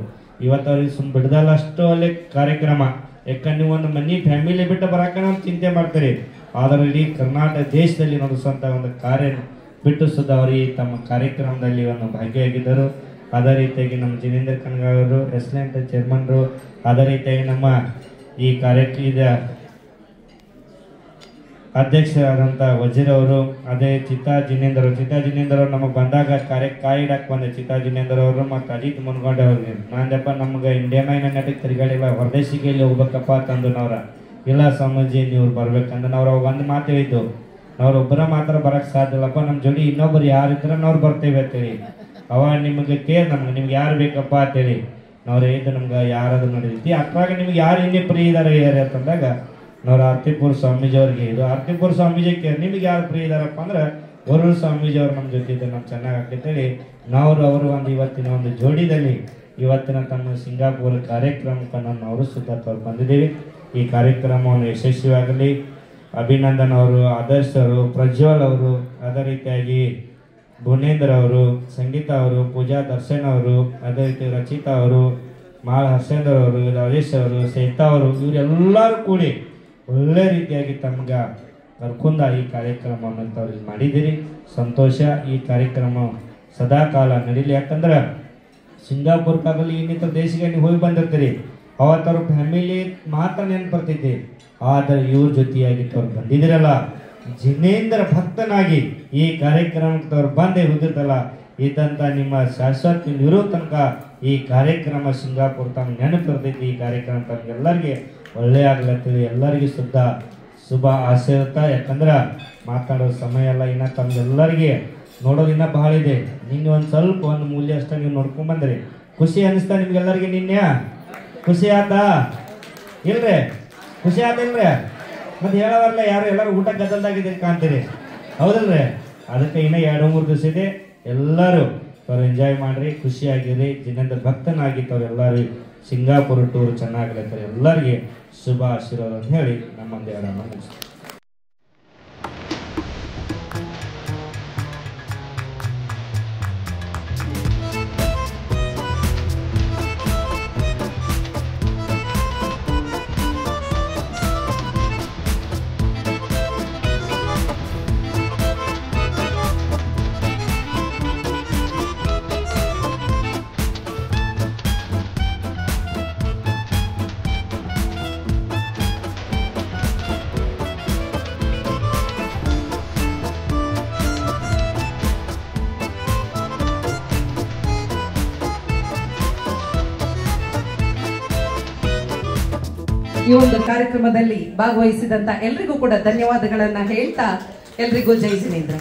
ಇವತ್ತು ಅವ್ರಿಗೆ ಬಿಡದಲ್ಲ ಅಷ್ಟು ಒಳ್ಳೆ ಕಾರ್ಯಕ್ರಮ. ಯಾಕಂದ್ರೆ ನೀವು ಒಂದು ಮನಿ ಫ್ಯಾಮಿಲಿ ಬಿಟ್ಟು ಬರಾಕ ನಾವು ಚಿಂತೆ ಮಾಡ್ತೀರಿ, ಆದರೆ ಇಡೀ ಕರ್ನಾಟಕ ದೇಶದಲ್ಲಿ ನಡೆಸುವಂತ ಒಂದು ಕಾರ್ಯ ಬಿಟ್ಟು ಸುದ್ದ ಅವರಿಗೆ ತಮ್ಮ ಕಾರ್ಯಕ್ರಮದಲ್ಲಿ ಒಂದು ಭಾಗಿಯಾಗಿದ್ದರು. ಅದೇ ರೀತಿಯಾಗಿ ನಮ್ಮ ಜಿನೇಂದ್ರ ಕಣ್ಗಾರರು, ಎಕ್ಸಲೆಂಟ್ ಚೇರ್ಮನ್ರು, ಅದೇ ರೀತಿಯಾಗಿ ನಮ್ಮ ಈ ಕಾರ್ಯಕ್ರಮದ ಅಧ್ಯಕ್ಷರಾದಂಥ ವಜೀರ್ ಅವರು, ಅದೇ ಚಿತ್ತಾ ಜಿನೇಂದ್ರ ಅವರು ನಮಗೆ ಬಂದಾಗ ಕಾಯಿ ಇಡಕ್ಕೆ ಬಂದೆ. ಚಿತ್ತಾ ಜಿನೇಂದ್ರ ಅವರು ಮತ್ತು ಅಜಿತ್ ಮುನ್ಗೊಂಡ ಅವ್ರಿಗೆ ನಾನಪ್ಪ ನಮ್ಗೆ ಇಂಡಿಯಾನಾಗ ನಟಕ್ಕೆ ತಿರುಗಾಡಿಲ್ಲ, ಹೊರದೇಶಿಗೆ ಇಲ್ಲಿ ಹೋಗ್ಬೇಕಪ್ಪ ತಂದು ನಾವ್ರ ಇಲ್ಲ ಸ್ವಾಮೀಜಿ ನೀವು ಬರ್ಬೇಕಂದ್ರೆ ನಾವು ಅವಾಗ ಒಂದು ಮಾತು ಹೇಳಿದ್ದು, ನಾವ್ರೊಬ್ಬರ ಮಾತ್ರ ಬರಕ್ಕೆ ಸಾಧ್ಯ ಇಲ್ಲಪ್ಪ, ನಮ್ಮ ಜೋಡಿ ಇನ್ನೊಬ್ಬರು ಯಾರಿದ್ರೆ ನಾವು ಬರ್ತೇವೆ ಅಂತೇಳಿ. ಅವಾಗ ನಿಮಗೆ ನಿಮ್ಗೆ ಯಾರು ಬೇಕಪ್ಪ ಅಂತೇಳಿ ನಾವು ಹೇಳಿದ್ದು, ನಮ್ಗೆ ಯಾರಾದ್ರೂ ನೋಡಿದ್ವಿ ಅಟ್ರಾಗ ನಿಮ್ಗೆ ಯಾರು ಇನ್ನೇ ಪ್ರಿಯ ಇದಾರೆ ಯಾರು ಅಂತಂದಾಗ ನಾವು ಆರ್ತಿಪುರ ಸ್ವಾಮೀಜಿ ಅವ್ರಿಗೆ ಇದು ಆರ್ತಿಪುರ ಸ್ವಾಮೀಜಿ ನಿಮ್ಗೆ ಯಾರು ಪ್ರಿಯ ಇದಾರಪ್ಪ ಅಂದ್ರೆ ವರುಣ್ ಸ್ವಾಮೀಜಿ ಅವ್ರು ನಮ್ಮ ಜೊತೆ ಇದ್ದಾರೆ, ನಮ್ಗೆ ಚೆನ್ನಾಗಿ ಆಗ್ತೇಳಿ ನಾವು ಅವರು ಒಂದು ಇವತ್ತಿನ ಒಂದು ಜೋಡಿದಲ್ಲಿ ಇವತ್ತಿನ ತಮ್ಮ ಸಿಂಗಾಪುರ ಕಾರ್ಯಕ್ರಮಕ್ಕೆ ಅವರು ಸುತ್ತ ಬಂದಿದ್ದೀವಿ. ಈ ಕಾರ್ಯಕ್ರಮವನ್ನು ಯಶಸ್ವಿಯಾಗಲಿ. ಅಭಿನಂದನ್ ಅವರು, ಆದರ್ಶ್ ಅವರು, ಪ್ರಜ್ವಲ್ ಅವರು, ಅದೇ ರೀತಿಯಾಗಿ ಭುವನೇಂದ್ರ ಅವರು, ಸಂಗೀತ ಅವರು, ಪೂಜಾ ದರ್ಶನ್ ಅವರು, ಅದೇ ರೀತಿ ರಚಿತಾ ಅವರು, ಮಾಳ ಹರ್ಷೇಂದ್ರ ಅವರು, ರಾಜೇಶ್ ಅವರು, ಸೈತಾ ಅವರು, ಇವರೆಲ್ಲರೂ ಕೂಡಿ ಒಳ್ಳೆ ರೀತಿಯಾಗಿ ತಮ್ಗೆ ಕರ್ಕೊಂಡ ಈ ಕಾರ್ಯಕ್ರಮವನ್ನು ತಾವು ಮಾಡಿದ್ದೀರಿ. ಸಂತೋಷ. ಈ ಕಾರ್ಯಕ್ರಮ ಸದಾಕಾಲ ನಡೀಲಿ. ಯಾಕಂದ್ರೆ ಸಿಂಗಾಪುರ್ಕಾಗಲಿ ಇನ್ನಿತರ ದೇಶಕ್ಕೆ ನೀವು ಹೋಗಿ ಬಂದಿರ್ತೀರಿ, ಅವತ್ತವ್ರ ಫ್ಯಾಮಿಲಿ ಮಾತ್ರ ನೆನಪು ಬರ್ತೈತಿ. ಆದರೆ ಇವ್ರ ಜೊತೆಯಾಗಿ ಅವ್ರು ಬಂದಿದ್ದೀರಲ್ಲ, ಜಿನೇಂದ್ರ ಭಕ್ತನಾಗಿ ಈ ಕಾರ್ಯಕ್ರಮಕ್ಕೆ ಅವ್ರು ಬಂದೇ ಹೋಗಿರ್ತಲ್ಲ, ಇದ್ದಂಥ ನಿಮ್ಮ ಶಾಶ್ವತ ಇರೋ ತನಕ ಈ ಕಾರ್ಯಕ್ರಮ ಸಿಂಗಾಪುರ ತಮ್ಗೆ ನೆನಪು ಬರ್ತೈತಿ. ಈ ಕಾರ್ಯಕ್ರಮ ತಮ್ಗೆಲ್ಲರಿಗೆ ಒಳ್ಳೆ ಆಗ್ಲತ್ತೇಳಿ ಎಲ್ಲರಿಗೂ ಶುಭ ಆಶೀರ್ವಾದ. ಯಾಕಂದ್ರೆ ಮಾತಾಡೋ ಸಮಯ ಎಲ್ಲ ಇನ್ನ ತಮ್ಗೆಲ್ಲರಿಗೆ ನೋಡೋದು ಇನ್ನೂ ಬಹಳ ಇದೆ. ನಿನ್ನೆ ಒಂದು ಸ್ವಲ್ಪ ಒಂದು ಮೂಲ್ಯ ಅಷ್ಟ ನೀವು ನೋಡ್ಕೊಂಡ್ ಬಂದ್ರಿ, ಖುಷಿ ಅನಿಸ್ತಾ ನಿಮ್ಗೆಲ್ಲರಿಗೆ? ನಿನ್ನೆ ಖುಷಿ ಆತಾ ಇಲ್ರಿ? ಖುಷಿ ಆತಿಲ್ರಿ? ಮತ್ತೆ ಹೇಳೋವರ್ಲ ಯಾರು ಎಲ್ಲರೂ ಊಟ ಗದ್ದಲ್ದಾಗಿದ್ದೀರಿ ಕಾಣ್ತೀರಿ, ಹೌದಲ್ರಿ? ಅದಕ್ಕೆ ಇನ್ನೂ 2-3 ದಿವಸ ಇದೆ. ಎಲ್ಲರೂ ಅವ್ರು ಎಂಜಾಯ್ ಮಾಡ್ರಿ, ಖುಷಿಯಾಗಿರಿ. ಜಿನೇಂದ್ರ ಭಕ್ತನಾಗಿತ್ತು ಎಲ್ಲರೂ ಸಿಂಗಾಪುರ ಟೂರ್ ಚೆನ್ನಾಗ್ಲತ್ತಾರೆ. ಎಲ್ಲರಿಗೆ ಶುಭ ಆಶೀರ್ವಾದ ಅಂತ ಹೇಳಿ ನಮ್ಮೊಂದು 2 ಮುಗಿಸ್ತೀವಿ. ಈ ಒಂದು ಕಾರ್ಯಕ್ರಮದಲ್ಲಿ ಭಾಗವಹಿಸಿದಂತ ಎಲ್ರಿಗೂ ಕೂಡ ಧನ್ಯವಾದಗಳನ್ನ ಹೇಳ್ತಾ ಎಲ್ರಿಗೂ ಜೈ ಜಿನೇಂದ್ರ.